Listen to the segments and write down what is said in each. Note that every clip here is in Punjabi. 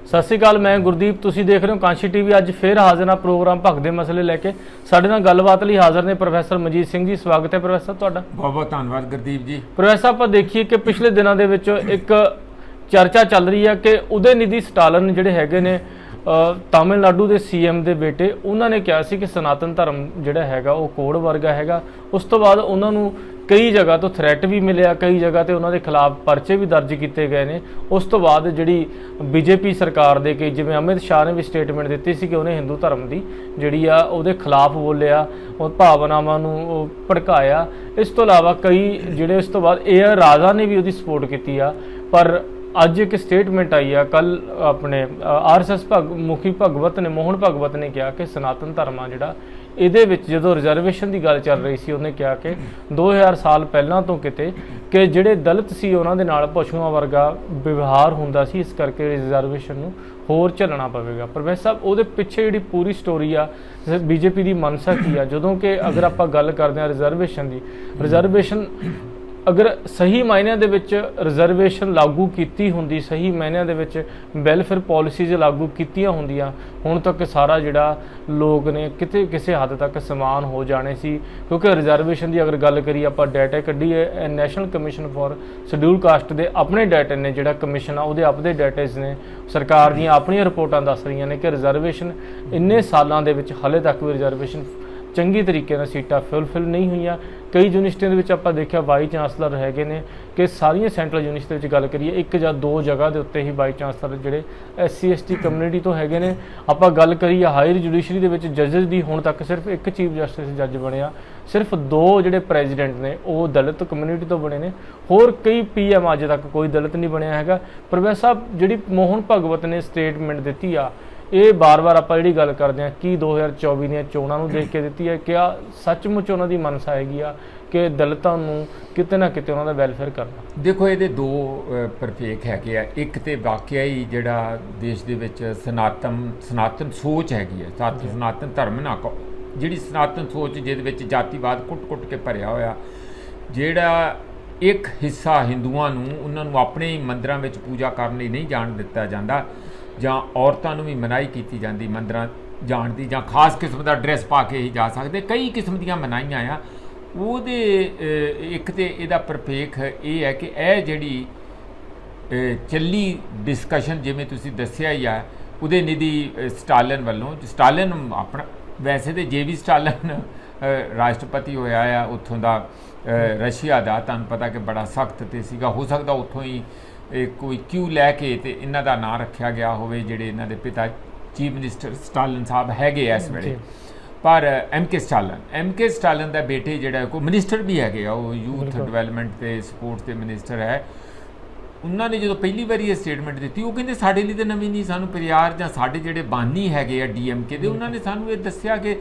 ਸਤਿ ਸ਼੍ਰੀ ਅਕਾਲ, ਮੈਂ ਗੁਰਦੀਪ। ਤੁਸੀਂ ਦੇਖ ਰਹੇ ਹੋ ਕਾਂਸ਼ੀ ਟੀਵੀ। ਅੱਜ ਫੇਰ ਹਾਜ਼ਰ ਹਾਂ ਪ੍ਰੋਗਰਾਮ ਭਗ ਦੇ ਮਸਲੇ ਲੈ ਕੇ। ਸਾਡੇ ਨਾਲ ਗੱਲਬਾਤ ਲਈ ਹਾਜ਼ਰ ਨੇ ਪ੍ਰੋਫੈਸਰ ਮਨਜੀਤ ਸਿੰਘ ਜੀ। ਸਵਾਗਤ ਹੈ ਪ੍ਰੋਫੈਸਰ ਤੁਹਾਡਾ। ਬਹੁਤ ਬਹੁਤ ਧੰਨਵਾਦ ਗੁਰਦੀਪ ਜੀ। ਪ੍ਰੋਫੈਸਰ, ਆਪਾਂ ਦੇਖੀਏ ਕਿ ਪਿਛਲੇ ਦਿਨਾਂ ਦੇ ਵਿੱਚ ਇੱਕ ਚਰਚਾ ਚੱਲ ਰਹੀ ਹੈ ਕਿ ਉਦੈਨਿਧੀ ਸਟਾਲਨ ਜਿਹੜੇ ਹੈਗੇ ਨੇ ਤਾਮਿਲਨਾਡੂ ਦੇ ਸੀਐਮ ਦੇ ਬੇਟੇ, ਉਹਨਾਂ ਨੇ ਕਿਹਾ ਸੀ ਕਿ ਸਨਾਤਨ ਧਰਮ ਜਿਹੜਾ ਹੈਗਾ ਉਹ ਕੋਡ ਵਰਗਾ ਹੈਗਾ। ਉਸ ਤੋਂ ਬਾਅਦ ਉਹਨਾਂ ਨੂੰ ਕਈ ਜਗ੍ਹਾ ਤੋਂ ਥ੍ਰੈਟ ਵੀ ਮਿਲਿਆ, ਕਈ ਜਗ੍ਹਾ ਤੇ ਉਹਨਾਂ ਦੇ ਖਿਲਾਫ ਪਰਚੇ ਵੀ ਦਰਜ ਕੀਤੇ ਗਏ ਨੇ। ਉਸ ਤੋਂ ਬਾਅਦ ਜਿਹੜੀ ਬੀਜੇਪੀ ਸਰਕਾਰ ਦੇ ਕਿ ਜਿਵੇਂ ਅਮਿਤ ਸ਼ਾਹ ਨੇ ਵੀ ਸਟੇਟਮੈਂਟ ਦਿੱਤੀ ਸੀ ਕਿ ਉਹਨੇ ਹਿੰਦੂ ਧਰਮ ਦੀ ਜਿਹੜੀ ਆ ਉਹਦੇ ਖਿਲਾਫ ਬੋਲਿਆ, ਉਹ ਭਾਵਨਾਵਾਂ ਨੂੰ ਉਹ ਭੜਕਾਇਆ। ਇਸ ਤੋਂ ਇਲਾਵਾ ਕਈ ਜਿਹੜੇ ਇਸ ਤੋਂ ਬਾਅਦ AR ਰਾਜਾ ਨੇ ਵੀ ਉਹਦੀ ਸਪੋਰਟ ਕੀਤੀ ਆ। ਪਰ ਅੱਜ ਇੱਕ ਸਟੇਟਮੈਂਟ ਆਈ ਆ ਕੱਲ ਆਪਣੇ RSS ਮੁਖੀ ਮੋਹਨ ਭਗਵਤ ਨੇ ਕਿਹਾ ਕਿ ਸਨਾਤਨ ਧਰਮ ਆ ਜਿਹੜਾ ਇਹਦੇ ਵਿੱਚ ਜਦੋਂ ਰਿਜ਼ਰਵੇਸ਼ਨ ਦੀ ਗੱਲ ਚੱਲ ਰਹੀ ਸੀ, ਉਹਨੇ ਕਿਹਾ ਕਿ 2000 ਸਾਲ ਪਹਿਲਾਂ ਤੋਂ ਕਿਤੇ ਕਿ ਜਿਹੜੇ ਦਲਿਤ ਸੀ ਉਹਨਾਂ ਦੇ ਨਾਲ ਪਸ਼ੂਆਂ ਵਰਗਾ ਵਿਵਹਾਰ ਹੁੰਦਾ ਸੀ, ਇਸ ਕਰਕੇ ਰਿਜ਼ਰਵੇਸ਼ਨ ਨੂੰ ਹੋਰ ਝੱਲਣਾ ਪਵੇਗਾ। ਪ੍ਰੋਫੈਸਰ ਸਾਹਿਬ, ਉਹਦੇ ਪਿੱਛੇ ਜਿਹੜੀ ਪੂਰੀ ਸਟੋਰੀ ਆ ਬੀਜੇਪੀ ਦੀ ਮਨਸਾ ਕੀ ਆ? ਜਦੋਂ ਕਿ ਅਗਰ ਆਪਾਂ ਗੱਲ ਕਰਦੇ ਹਾਂ ਰਿਜ਼ਰਵੇਸ਼ਨ ਦੀ, ਰਿਜ਼ਰਵੇਸ਼ਨ ਅਗਰ ਸਹੀ ਮਾਇਨਿਆਂ ਦੇ ਵਿੱਚ ਰਿਜ਼ਰਵੇਸ਼ਨ ਲਾਗੂ ਕੀਤੀ ਹੁੰਦੀ, ਸਹੀ ਮਾਇਨਿਆਂ ਦੇ ਵਿੱਚ ਵੈਲਫੇਅਰ ਪਾਲਿਸੀਜ਼ ਲਾਗੂ ਕੀਤੀਆਂ ਹੁੰਦੀਆਂ, ਹੁਣ ਤੱਕ ਸਾਰਾ ਜਿਹੜਾ ਲੋਕ ਨੇ ਕਿਤੇ ਕਿਸੇ ਹੱਦ ਤੱਕ ਸਮਾਨ ਹੋ ਜਾਣੇ ਸੀ। ਕਿਉਂਕਿ ਰਿਜ਼ਰਵੇਸ਼ਨ ਦੀ ਅਗਰ ਗੱਲ ਕਰੀਏ, ਆਪਾਂ ਡਾਟਾ ਕੱਢੀਏ, national commission for schedule caste ਦੇ ਆਪਣੇ ਡਾਟੇ ਨੇ, ਜਿਹੜਾ ਕਮਿਸ਼ਨ ਆ ਉਹਦੇ ਆਪਦੇ ਡਾਟੇਜ਼ ਨੇ, ਸਰਕਾਰ ਦੀਆਂ ਆਪਣੀਆਂ ਰਿਪੋਰਟਾਂ ਦੱਸ ਰਹੀਆਂ ਨੇ ਕਿ ਰਿਜ਼ਰਵੇਸ਼ਨ ਇੰਨੇ ਸਾਲਾਂ ਦੇ ਵਿੱਚ ਹਾਲੇ ਤੱਕ ਵੀ ਰਿਜ਼ਰਵੇਸ਼ਨ ਚੰਗੀ ਤਰੀਕੇ ਨਾਲ ਸੀਟਾਂ ਫਿਲ ਨਹੀਂ ਹੋਈਆਂ। ਕਈ ਯੂਨੀਵਰਸਿਟੀਆਂ ਦੇ ਵਿੱਚ ਆਪਾਂ ਦੇਖਿਆ ਵਾਈਸ ਚਾਂਸਲਰ ਹੈਗੇ ਨੇ ਕਿ ਸਾਰੀਆਂ ਸੈਂਟਰਲ ਯੂਨੀਵਰਸਿਟੀ ਵਿੱਚ ਗੱਲ ਕਰੀਏ, ਇੱਕ ਜਾਂ ਦੋ ਜਗ੍ਹਾ ਦੇ ਉੱਤੇ ਹੀ ਵਾਈਸ ਚਾਂਸਲਰ ਜਿਹੜੇ SC ST ਕਮਿਊਨਿਟੀ ਤੋਂ ਹੈਗੇ ਨੇ। ਆਪਾਂ ਗੱਲ ਕਰੀਏ ਹਾਇਰ ਜੁਡੀਸ਼ਰੀ ਦੇ ਵਿੱਚ ਜੱਜਸ ਦੀ, ਹੁਣ ਤੱਕ ਸਿਰਫ ਇੱਕ ਚੀਫ ਜਸਟਿਸ ਜੱਜ ਬਣਿਆ, ਸਿਰਫ 2 ਜਿਹੜੇ ਪ੍ਰੈਜ਼ੀਡੈਂਟ ਨੇ ਉਹ ਦਲਿਤ ਕਮਿਊਨਿਟੀ ਤੋਂ ਬਣੇ ਨੇ, ਹੋਰ ਕਈ PM ਅੱਜ ਤੱਕ ਕੋਈ ਦਲਿਤ ਨਹੀਂ ਬਣਿਆ ਹੈਗਾ। ਪ੍ਰੋਫੈਸਰ ਸਾਹਿਬ, ਜਿਹੜੀ ਮੋਹਨ ਭਗਵਤ ਨੇ ਸਟੇਟਮੈਂਟ ਦਿੱਤੀ ਆ, ਇਹ ਬਾਰ-ਬਾਰ ਆਪਾਂ ਜਿਹੜੀ ਗੱਲ ਕਰਦੇ ਹਾਂ ਕੀ 2024 ਦੀਆਂ ਚੋਣਾਂ ਨੂੰ ਦੇਖ ਕੇ ਦਿੱਤੀ ਹੈ? ਕਿਆ ਸੱਚਮੁੱਚ ਉਹਨਾਂ ਦੀ ਮਨਸਾ ਹੈਗੀ ਆ ਕਿ ਦਲਿਤਾਂ ਨੂੰ ਕਿਤੇ ਨਾ ਕਿਤੇ ਉਹਨਾਂ ਦਾ ਵੈਲਫੇਅਰ ਕਰਨਾ? ਦੇਖੋ, ਇਹਦੇ 2 ਪਰਪੇਖ ਹੈਗੇ ਆ। ਇੱਕ ਤੇ ਵਾਕਿਆ ਹੀ ਜਿਹੜਾ ਦੇਸ਼ ਦੇ ਵਿੱਚ ਸਨਾਤਨ ਸੋਚ ਹੈਗੀ ਹੈ, ਸਨਾਤਨ ਧਰਮ ਨਾ ਕਹੋ, ਜਿਹੜੀ ਸਨਾਤਨ ਸੋਚ ਜਿਹਦੇ ਵਿੱਚ ਜਾਤੀਵਾਦ ਕੁੱਟ-ਕੁੱਟ ਕੇ ਭਰਿਆ ਹੋਇਆ, ਜਿਹੜਾ ਇੱਕ ਹਿੱਸਾ ਹਿੰਦੂਆਂ ਨੂੰ ਉਹਨਾਂ ਨੂੰ ਆਪਣੇ ਹੀ ਮੰਦਰਾਂ ਵਿੱਚ ਪੂਜਾ ਕਰਨ ਲਈ ਨਹੀਂ ਜਾਣ ਦਿੱਤਾ ਜਾਂਦਾ, ਜਾਂ ਔਰਤਾਂ ਨੂੰ ਵੀ ਮਨਾਹੀ ਕੀਤੀ ਜਾਂਦੀ ਮੰਦਰਾਂ ਜਾਣ ਦੀ, ਜਾਂ ਖਾਸ ਕਿਸਮ ਦਾ ਡਰੈਸ ਪਾ ਕੇ ਹੀ ਜਾ ਸਕਦੇ, ਕਈ ਕਿਸਮ ਦੀਆਂ ਮਨਾਹੀਆਂ ਆ। ਉਹਦੇ ਇੱਕ ਤੇ ਇਹਦਾ ਪਰਪੇਖ ਇਹ ਹੈ ਕਿ ਇਹ ਜਿਹੜੀ ਚੱਲੀ ਡਿਸਕਸ਼ਨ, ਜਿਵੇਂ ਤੁਸੀਂ ਦੱਸਿਆ ਹੀ ਆ, ਉਦੈਨਿਧੀ ਸਟਾਲਨ ਵੱਲੋਂ, ਸਟਾਲਨ ਆਪਣਾ ਵੈਸੇ ਤਾਂ JV ਸਟਾਲਨ ਰਾਸ਼ਟਰਪਤੀ ਹੋਇਆ ਆ ਉੱਥੋਂ ਦਾ, ਰਸ਼ੀਆ ਦਾ। ਤੁਹਾਨੂੰ ਪਤਾ ਕਿ ਬੜਾ ਸਖਤ ਤੇ ਸੀਗਾ, ਹੋ ਸਕਦਾ ਉੱਥੋਂ ਹੀ ਕੋਈ ਕਿਊ ਲੈ ਕੇ ਤੇ ਇਹਨਾਂ ਦਾ ਨਾਂ ਰੱਖਿਆ ਗਿਆ ਹੋਵੇ, ਜਿਹੜੇ ਇਹਨਾਂ ਦੇ ਪਿਤਾ ਚੀਫ ਮਿਨਿਸਟਰ ਸਟਾਲਨ ਸਾਹਿਬ ਹੈਗੇ ਇਸ ਵੇਲੇ। ਪਰ MK ਸਟਾਲਨ ਦਾ ਬੇਟੇ ਜਿਹੜਾ ਕੋਈ ਮਿਨਿਸਟਰ ਵੀ ਹੈਗੇ ਆ, ਉਹ ਯੂਥ ਡਿਵੈਲਪਮੈਂਟ ਤੇ ਸਪੋਰਟਸ ਦੇ ਮਿਨਿਸਟਰ ਹੈ। ਉਹਨਾਂ ਨੇ ਜਦੋਂ ਪਹਿਲੀ ਵਾਰੀ ਇਹ ਸਟੇਟਮੈਂਟ ਦਿੱਤੀ, ਉਹ ਕਹਿੰਦੇ ਸਾਡੇ ਲਈ ਤਾਂ ਨਵੀਂ ਨਹੀਂ, ਸਾਨੂੰ ਪਰਿਆਰ ਜਾਂ ਸਾਡੇ ਜਿਹੜੇ ਬਾਨੀ ਹੈਗੇ ਆ DMK ਦੇ, ਉਹਨਾਂ ਨੇ ਸਾਨੂੰ ਇਹ ਦੱਸਿਆ ਕਿ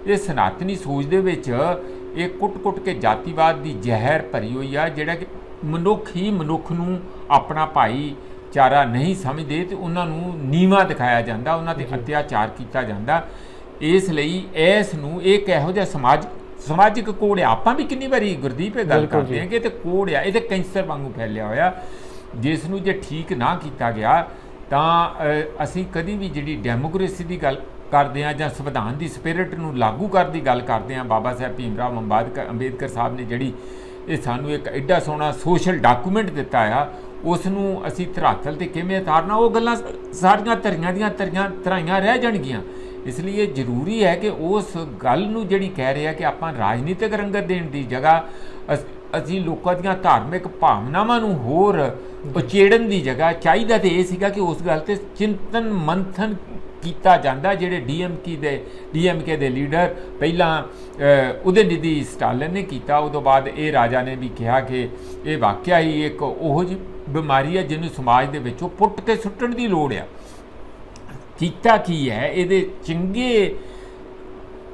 ਇਹ ਸਨਾਤਨੀ ਸੋਚ ਦੇ ਵਿੱਚ ਇਹ ਕੁੱਟ-ਕੁੱਟ ਕੇ ਜਾਤੀਵਾਦ ਦੀ ਜ਼ਹਿਰ ਭਰੀ ਹੋਈ ਆ, ਜਿਹੜਾ ਕਿ ਮਨੁੱਖ ਹੀ ਮਨੁੱਖ ਨੂੰ ਆਪਣਾ ਭਾਈਚਾਰਾ ਨਹੀਂ ਸਮਝਦੇ ਤੇ ਉਹਨਾਂ ਨੂੰ ਨੀਵਾਂ ਦਿਖਾਇਆ ਜਾਂਦਾ, ਉਹਨਾਂ 'ਤੇ ਅਤਿਆਚਾਰ ਕੀਤਾ ਜਾਂਦਾ। ਇਸ ਲਈ ਇਸ ਨੂੰ ਇੱਕ ਇਹੋ ਜਿਹਾ ਸਮਾਜਿਕ ਕੋੜ ਆ। ਆਪਾਂ ਵੀ ਕਿੰਨੀ ਵਾਰੀ ਗੁਰਦੀਪ ਇਹ ਗੱਲ ਕਰਦੇ ਹਾਂ ਕਿ ਇਹ ਤਾਂ ਕੋੜ ਆ, ਇਹ ਤਾਂ ਕੈਂਸਰ ਵਾਂਗੂ ਫੈਲਿਆ ਹੋਇਆ, ਜਿਸ ਨੂੰ ਜੇ ਠੀਕ ਨਾ ਕੀਤਾ ਗਿਆ ਤਾਂ ਅਸੀਂ ਕਦੀ ਵੀ ਜਿਹੜੀ ਡੈਮੋਕ੍ਰੇਸੀ ਦੀ ਗੱਲ ਕਰਦੇ ਹਾਂ ਜਾਂ ਸੰਵਿਧਾਨ ਦੀ ਸਪਿਰਿਟ ਨੂੰ ਲਾਗੂ ਕਰਨ ਦੀ ਗੱਲ ਕਰਦੇ ਹਾਂ, ਬਾਬਾ ਸਾਹਿਬ ਭੀਮ ਰਾਓ ਅੰਬੇਦਕਰ ਸਾਹਿਬ ਨੇ ਜਿਹੜੀ ਇਹ ਸਾਨੂੰ ਇੱਕ ਐਡਾ ਸੋਹਣਾ ਸੋਸ਼ਲ ਡਾਕੂਮੈਂਟ ਦਿੱਤਾ ਆ, ਉਸ ਨੂੰ ਅਸੀਂ ਧਰਾਤਲ 'ਤੇ ਕਿਵੇਂ ਉਤਾਰਨਾ, ਉਹ ਗੱਲਾਂ ਸਾਰੀਆਂ ਧਰੀਆਂ ਦੀਆਂ ਧਰਾਈਆਂ ਰਹਿ ਜਾਣਗੀਆਂ। ਇਸ ਲਈ ਇਹ ਜ਼ਰੂਰੀ ਹੈ ਕਿ ਉਸ ਗੱਲ ਨੂੰ ਜਿਹੜੀ ਕਹਿ ਰਹੇ ਆ ਕਿ ਆਪਾਂ ਰਾਜਨੀਤਿਕ ਰੰਗਤ ਦੇਣ ਦੀ ਜਗ੍ਹਾ ਅਸੀਂ ਲੋਕਾਂ ਦੀਆਂ ਧਾਰਮਿਕ ਭਾਵਨਾਵਾਂ ਨੂੰ ਹੋਰ ਉਚੇੜਨ ਦੀ ਜਗ੍ਹਾ ਚਾਹੀਦਾ ਤੇ ਇਹ ਸੀਗਾ ਕਿ ਉਸ ਗੱਲ 'ਤੇ ਚਿੰਤਨ ਮੰਥਨ ਕੀਤਾ ਜਾਂਦਾ। ਜਿਹੜੇ DMK ਦੇ ਲੀਡਰ ਪਹਿਲਾਂ ਉਦੈਨਿਧੀ ਸਟਾਲਨ ਨੇ ਕੀਤਾ, ਉਦੋਂ ਬਾਅਦ ਇਹ ਰਾਜਾ ਨੇ ਵੀ ਕਿਹਾ ਕਿ ਇਹ ਵਾਕਿਆ ਹੀ ਇੱਕ ਉਹੋ ਜਿਹੀ ਬਿਮਾਰੀ ਹੈ ਜਿਹਨੂੰ ਸਮਾਜ ਦੇ ਵਿੱਚੋਂ ਪੁੱਟ ਕੇ ਸੁੱਟਣ ਦੀ ਲੋੜ ਆ। ਕੀਤਾ ਕੀ ਹੈ,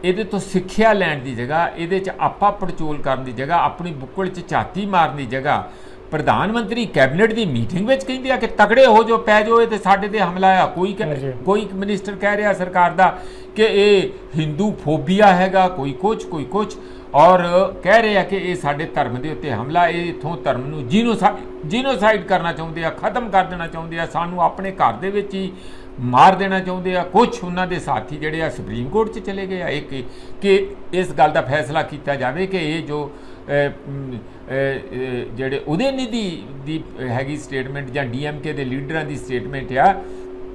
ਇਹਦੇ ਤੋਂ ਸਿੱਖਿਆ ਲੈਣ ਦੀ ਜਗ੍ਹਾ, ਇਹਦੇ 'ਚ ਆਪਾ ਪੜਚੋਲ ਕਰਨ ਦੀ ਜਗ੍ਹਾ, ਆਪਣੀ ਬੁੱਕਲ 'ਚ ਝਾਤੀ ਮਾਰਨ ਦੀ ਜਗ੍ਹਾ, ਪ੍ਰਧਾਨ ਮੰਤਰੀ ਕੈਬਨਿਟ ਦੀ ਮੀਟਿੰਗ ਵਿੱਚ ਕਹਿੰਦੇ ਆ ਕਿ ਤਕੜੇ ਹੋ ਜੋ, ਪੈ ਜਾਓ, ਇਹ ਤੇ ਸਾਡੇ ਤੇ ਹਮਲਾ ਆ। ਕੋਈ ਮਿਨਿਸਟਰ ਕਹਿ ਰਿਹਾ ਸਰਕਾਰ ਦਾ ਕਿ ਇਹ ਹਿੰਦੂ ਫੋਬੀਆ ਹੈਗਾ, ਕੋਈ ਕੁਛ ਔਰ ਕਹਿ ਰਹੇ ਆ ਕਿ ਇਹ ਸਾਡੇ ਧਰਮ ਦੇ ਉੱਤੇ ਹਮਲਾ, ਇਹ ਇੱਥੋਂ ਧਰਮ ਨੂੰ ਜੀਨੋਸਾਈਡ ਕਰਨਾ ਚਾਹੁੰਦੇ ਆ, ਖਤਮ ਕਰ ਦੇਣਾ ਚਾਹੁੰਦੇ ਆ, ਸਾਨੂੰ ਆਪਣੇ ਘਰ ਦੇ ਵਿੱਚ ਹੀ ਮਾਰ ਦੇਣਾ ਚਾਹੁੰਦੇ ਆ। ਕੁਛ ਉਹਨਾਂ ਦੇ ਸਾਥੀ ਜਿਹੜੇ ਆ ਸੁਪਰੀਮ ਕੋਰਟ 'ਚ ਚਲੇ ਗਏ ਆ ਇਹ ਕਿ ਇਸ ਗੱਲ ਦਾ ਫੈਸਲਾ ਕੀਤਾ ਜਾਵੇ ਕਿ ਇਹ ਜੋ ਜਿਹੜੇ ਉਦੈਨਿਧੀ ਦੀ ਹੈਗੀ ਸਟੇਟਮੈਂਟ ਜਾਂ DMK ਦੇ ਲੀਡਰਾਂ ਦੀ ਸਟੇਟਮੈਂਟ ਆ,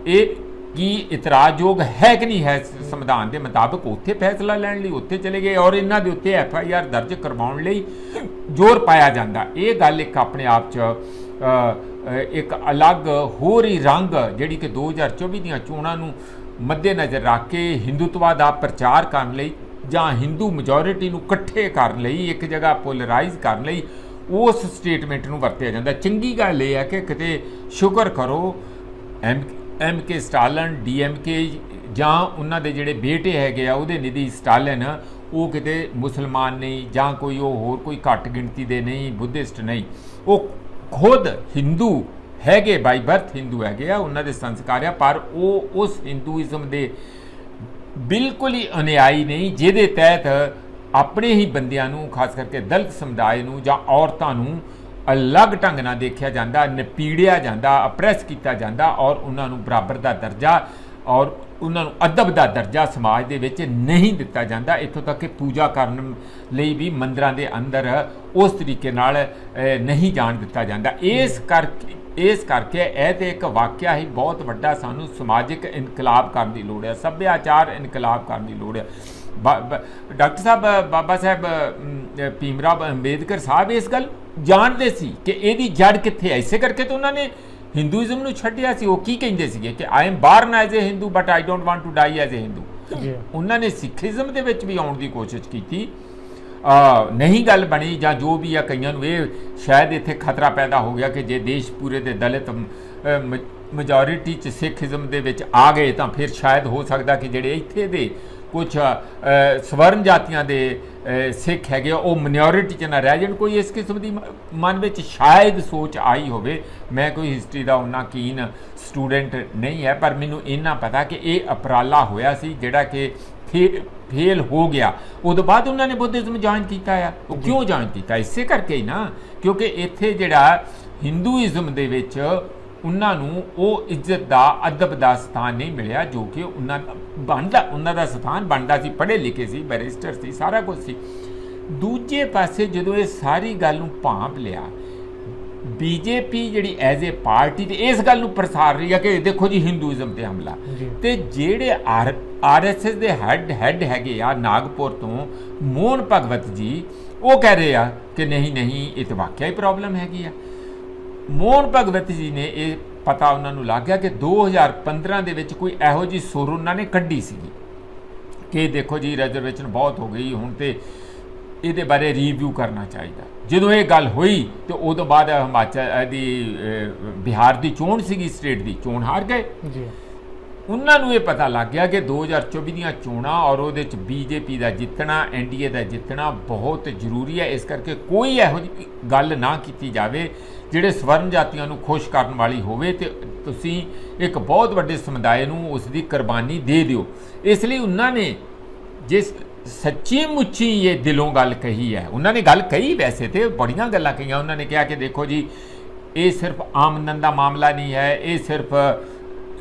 ਇਹ ਕੀ ਇਤਰਾਜ਼ਯੋਗ ਹੈ ਕਿ ਨਹੀਂ ਹੈ ਸੰਵਿਧਾਨ ਦੇ ਮੁਤਾਬਕ। ਉੱਥੇ ਫੈਸਲਾ ਲੈਣ ਲਈ ਉੱਥੇ ਚਲੇ ਗਏ ਔਰ ਇਹਨਾਂ ਦੇ ਉੱਤੇ FIR ਦਰਜ ਕਰਵਾਉਣ ਲਈ ਜ਼ੋਰ ਪਾਇਆ ਜਾਂਦਾ। ਇਹ ਗੱਲ ਇੱਕ ਆਪਣੇ ਆਪ 'ਚ ਇੱਕ ਅਲੱਗ ਹੋਰ ਹੀ ਰੰਗ ਜਿਹੜੀ ਕਿ 2024 ਦੀਆਂ ਚੋਣਾਂ ਨੂੰ ਮੱਦੇਨਜ਼ਰ ਰੱਖ ਕੇ ਹਿੰਦੂਤਵਾ ਦਾ ਪ੍ਰਚਾਰ ਕਰਨ ਲਈ ਜਾਂ ਹਿੰਦੂ ਮੈਜੋਰਿਟੀ ਨੂੰ ਇਕੱਠੇ ਕਰਨ ਲਈ, ਇੱਕ ਜਗ੍ਹਾ ਪੋਲਰਾਈਜ਼ ਕਰਨ ਲਈ ਉਸ ਸਟੇਟਮੈਂਟ ਨੂੰ ਵਰਤਿਆ ਜਾਂਦਾ। ਚੰਗੀ ਗੱਲ ਇਹ ਹੈ ਕਿ ਕਿਤੇ ਸ਼ੁਕਰ ਕਰੋ MK ਸਟਾਲਿਨ, DMK ਜਾਂ ਉਹਨਾਂ ਦੇ ਜਿਹੜੇ ਬੇਟੇ ਹੈਗੇ ਆ ਉਦੈਨਿਧੀ ਸਟਾਲਿਨ, ਉਹ ਕਿਤੇ ਮੁਸਲਮਾਨ ਨਹੀਂ ਜਾਂ ਕੋਈ ਉਹ ਹੋਰ ਕੋਈ ਘੱਟ ਗਿਣਤੀ ਦੇ ਨਹੀਂ, ਬੁੱਧਿਸਟ ਨਹੀਂ, ਉਹ ਖੁਦ ਹਿੰਦੂ ਹੈਗੇ, ਬਾਈ ਬਰਥ ਹਿੰਦੂ ਹੈਗੇ ਆ, ਉਹਨਾਂ ਦੇ ਸੰਸਕਾਰ ਆ, ਪਰ ਉਹ ਉਸ ਹਿੰਦੂਇਜ਼ਮ ਦੇ ਬਿਲਕੁਲ ਹੀ ਅਨੁਯਾਈ ਨਹੀਂ ਜਿਹਦੇ ਤਹਿਤ ਆਪਣੇ ਹੀ ਬੰਦਿਆਂ ਨੂੰ, ਖਾਸ ਕਰਕੇ ਦਲਿਤ ਸਮੁਦਾਇ ਨੂੰ ਜਾਂ ਔਰਤਾਂ ਨੂੰ ਅਲੱਗ ਢੰਗ ਨਾਲ ਦੇਖਿਆ ਜਾਂਦਾ, ਨਪੀੜਿਆ ਜਾਂਦਾ, ਅਪਰੈਸ ਕੀਤਾ ਜਾਂਦਾ ਔਰ ਉਹਨਾਂ ਨੂੰ ਬਰਾਬਰ ਦਾ ਦਰਜਾ ਔਰ ਉਹਨਾਂ ਨੂੰ ਅਦਬ ਦਾ ਦਰਜਾ ਸਮਾਜ ਦੇ ਵਿੱਚ ਨਹੀਂ ਦਿੱਤਾ ਜਾਂਦਾ। ਇੱਥੋਂ ਤੱਕ ਕਿ ਪੂਜਾ ਕਰਨ ਲਈ ਵੀ ਮੰਦਰਾਂ ਦੇ ਅੰਦਰ ਉਸ ਤਰੀਕੇ ਨਾਲ ਨਹੀਂ ਜਾਣ ਦਿੱਤਾ ਜਾਂਦਾ। ਇਸ ਕਰਕੇ ਇਹ ਤੇ ਇੱਕ ਵਾਕਿਆ ਹੀ ਬਹੁਤ ਵੱਡਾ ਸਾਨੂੰ ਸਮਾਜਿਕ ਇਨਕਲਾਬ ਕਰਨ ਦੀ ਲੋੜ ਹੈ, ਸੱਭਿਆਚਾਰ ਇਨਕਲਾਬ ਕਰਨ ਦੀ ਲੋੜ ਹੈ। ਡਾਕਟਰ ਸਾਹਿਬ, ਬਾਬਾ ਸਾਹਿਬ ਭੀਮਰਾਵ ਅੰਬੇਦਕਰ ਸਾਹਿਬ ਇਸ ਗੱਲ ਜਾਣਦੇ ਸੀ ਕਿ ਇਹਦੀ ਜੜ ਕਿੱਥੇ ਹੈ। ਇਸੇ ਕਰਕੇ ਤਾਂ ਉਹਨਾਂ ਨੇ ਹਿੰਦੂਇਜ਼ਮ ਨੂੰ ਛੱਡਿਆ ਸੀ। ਉਹ ਕੀ ਕਹਿੰਦੇ ਸੀਗੇ ਕਿ I am born as a Hindu but I don't want to die as a Hindu. ਉਹਨਾਂ ਨੇ ਸਿੱਖੀਜ਼ਮ ਦੇ ਵਿੱਚ ਵੀ ਆਉਣ ਦੀ ਕੋਸ਼ਿਸ਼ ਕੀਤੀ, ਨਹੀਂ ਗੱਲ ਬਣੀ ਜਾਂ ਜੋ ਵੀ ਆ। ਕਈਆਂ ਨੂੰ ਇਹ ਸ਼ਾਇਦ ਇੱਥੇ ਖਤਰਾ ਪੈਦਾ ਹੋ ਗਿਆ ਕਿ ਜੇ ਦੇਸ਼ ਪੂਰੇ ਦੇ ਦਲਿਤ ਮੈਜੋਰਿਟੀ 'ਚ ਸਿੱਖੀਜ਼ਮ ਦੇ ਵਿੱਚ ਆ ਗਏ ਤਾਂ ਫਿਰ ਸ਼ਾਇਦ ਹੋ ਸਕਦਾ ਕਿ ਜਿਹੜੇ ਇੱਥੇ ਦੇ ਕੁਝ ਸਵਰਨ ਜਾਤੀਆਂ ਦੇ ਸਿੱਖ ਹੈਗੇ ਉਹ ਮਿਨੋਰਿਟੀ 'ਚ ਨਾ ਰਹਿ ਜਾਣ। ਕੋਈ ਇਸ ਕਿਸਮ ਦੀ ਮਨ ਵਿੱਚ ਸ਼ਾਇਦ ਸੋਚ ਆਈ ਹੋਵੇ। ਮੈਂ ਕੋਈ ਹਿਸਟਰੀ ਦਾ ਉਹਨਾਂ ਕੀਨ ਸਟੂਡੈਂਟ ਨਹੀਂ ਹੈ, ਪਰ ਮੈਨੂੰ ਇੰਨਾ ਪਤਾ ਕਿ ਇਹ ਉਪਰਾਲਾ ਹੋਇਆ ਸੀ ਜਿਹੜਾ ਕਿ ਫੇਲ ਹੋ ਗਿਆ। ਉਦੋਂ ਬਾਅਦ ਉਹਨਾਂ ਨੇ ਬੁੱਧਿਜ਼ਮ ਜੁਆਇਨ ਕੀਤਾ ਆ। ਉਹ ਕਿਉਂ ਜੁਆਇਨ ਕੀਤਾ? ਇਸੇ ਕਰਕੇ ਹੀ ਨਾ, ਕਿਉਂਕਿ ਇੱਥੇ ਜਿਹੜਾ ਹਿੰਦੂਇਜ਼ਮ ਦੇ ਵਿੱਚ ਉਹਨਾਂ ਨੂੰ ਉਹ ਇੱਜ਼ਤ ਦਾ, ਅਦਬ ਦਾ ਸਥਾਨ ਨਹੀਂ ਮਿਲਿਆ ਜੋ ਕਿ ਉਹਨਾਂ ਦਾ ਸਥਾਨ ਬਣਦਾ ਸੀ। ਪੜ੍ਹੇ ਲਿਖੇ ਸੀ, ਬੈਰਿਸਟਰ ਸੀ, ਸਾਰਾ ਕੁਝ ਸੀ। ਦੂਜੇ ਪਾਸੇ ਜਦੋਂ ਇਹ ਸਾਰੀ ਗੱਲ ਨੂੰ ਭਾਂਪ ਲਿਆ, BJP ਜਿਹੜੀ ਐਜ਼ ਏ ਪਾਰਟੀ ਤੇ ਇਸ ਗੱਲ ਨੂੰ ਪ੍ਰਸਾਰ ਰਹੀ ਹੈ ਕਿ ਦੇਖੋ ਜੀ ਹਿੰਦੂਇਜ਼ਮ ਤੇ ਹਮਲਾ, ਤੇ ਜਿਹੜੇ RSS ਦੇ ਹੈੱਡ ਹੈਗੇ ਆ ਨਾਗਪੁਰ ਤੋਂ ਮੋਹਨ ਭਗਵਤ ਜੀ, ਉਹ ਕਹਿ ਰਹੇ ਆ ਕਿ ਨਹੀਂ ਇਹ ਤਾਂ ਵਾਕਿਆ ਹੀ ਪ੍ਰੋਬਲਮ ਹੈਗੀ ਆ। ਮੋਹਨ ਭਗਵਤ ਜੀ ਨੇ ਇਹ ਪਤਾ ਉਹਨਾਂ ਨੂੰ ਲੱਗ ਗਿਆ ਕਿ 2015 ਦੇ ਵਿੱਚ ਕੋਈ ਇਹੋ ਜਿਹੀ ਸੁਰ ਉਹਨਾਂ ਨੇ ਕੱਢੀ ਸੀਗੀ ਕਿ ਦੇਖੋ ਜੀ ਰਿਜ਼ਰਵੇਸ਼ਨ ਬਹੁਤ ਹੋ ਗਈ, ਹੁਣ ਤੇ ਇਹਦੇ ਬਾਰੇ ਰਿਵਿਊ ਕਰਨਾ ਚਾਹੀਦਾ। ਜਦੋਂ ਇਹ ਗੱਲ ਹੋਈ ਤੇ ਉਦੋਂ ਬਾਅਦ ਹਿਮਾਚਲ ਦੀ ਬਿਹਾਰ ਦੀ ਚੋਣ ਸੀਗੀ, ਸਟੇਟ ਦੀ ਚੋਣ ਹਾਰ ਗਏ ਜੀ। ਉਹਨਾਂ ਨੂੰ ਇਹ ਪਤਾ ਲੱਗ ਗਿਆ ਕਿ 2024 ਦੀਆਂ ਚੋਣਾਂ ਔਰ ਉਹਦੇ 'ਚ BJP ਦਾ ਜਿੱਤਣਾ, NDA ਦਾ ਜਿੱਤਣਾ ਬਹੁਤ ਜ਼ਰੂਰੀ ਹੈ। ਇਸ ਕਰਕੇ ਕੋਈ ਇਹੋ ਜਿਹੀ ਗੱਲ ਨਾ ਕੀਤੀ ਜਾਵੇ ਜਿਹੜੇ ਸਵਰਨ ਜਾਤੀਆਂ ਨੂੰ ਖੁਸ਼ ਕਰਨ ਵਾਲੀ ਹੋਵੇ ਤੇ ਤੁਸੀਂ ਇੱਕ ਬਹੁਤ ਵੱਡੇ ਸਮੁਦਾਇ ਨੂੰ ਉਸ ਦੀ ਕੁਰਬਾਨੀ ਦੇ ਦਿਓ। ਇਸ ਲਈ ਉਹਨਾਂ ਨੇ ਜਿਸ ਸੱਚੀ ਮੁੱਚੀ ਇਹ ਦਿਲੋਂ ਗੱਲ ਕਹੀ ਹੈ, ਉਹਨਾਂ ਨੇ ਗੱਲ ਕਹੀ, ਵੈਸੇ ਤੇ ਬੜੀਆਂ ਗੱਲਾਂ ਕਹੀਆਂ। ਉਹਨਾਂ ਨੇ ਕਿਹਾ ਕਿ ਦੇਖੋ ਜੀ ਇਹ ਸਿਰਫ ਆਮਦਨ ਦਾ ਮਾਮਲਾ ਨਹੀਂ ਹੈ, ਇਹ ਸਿਰਫ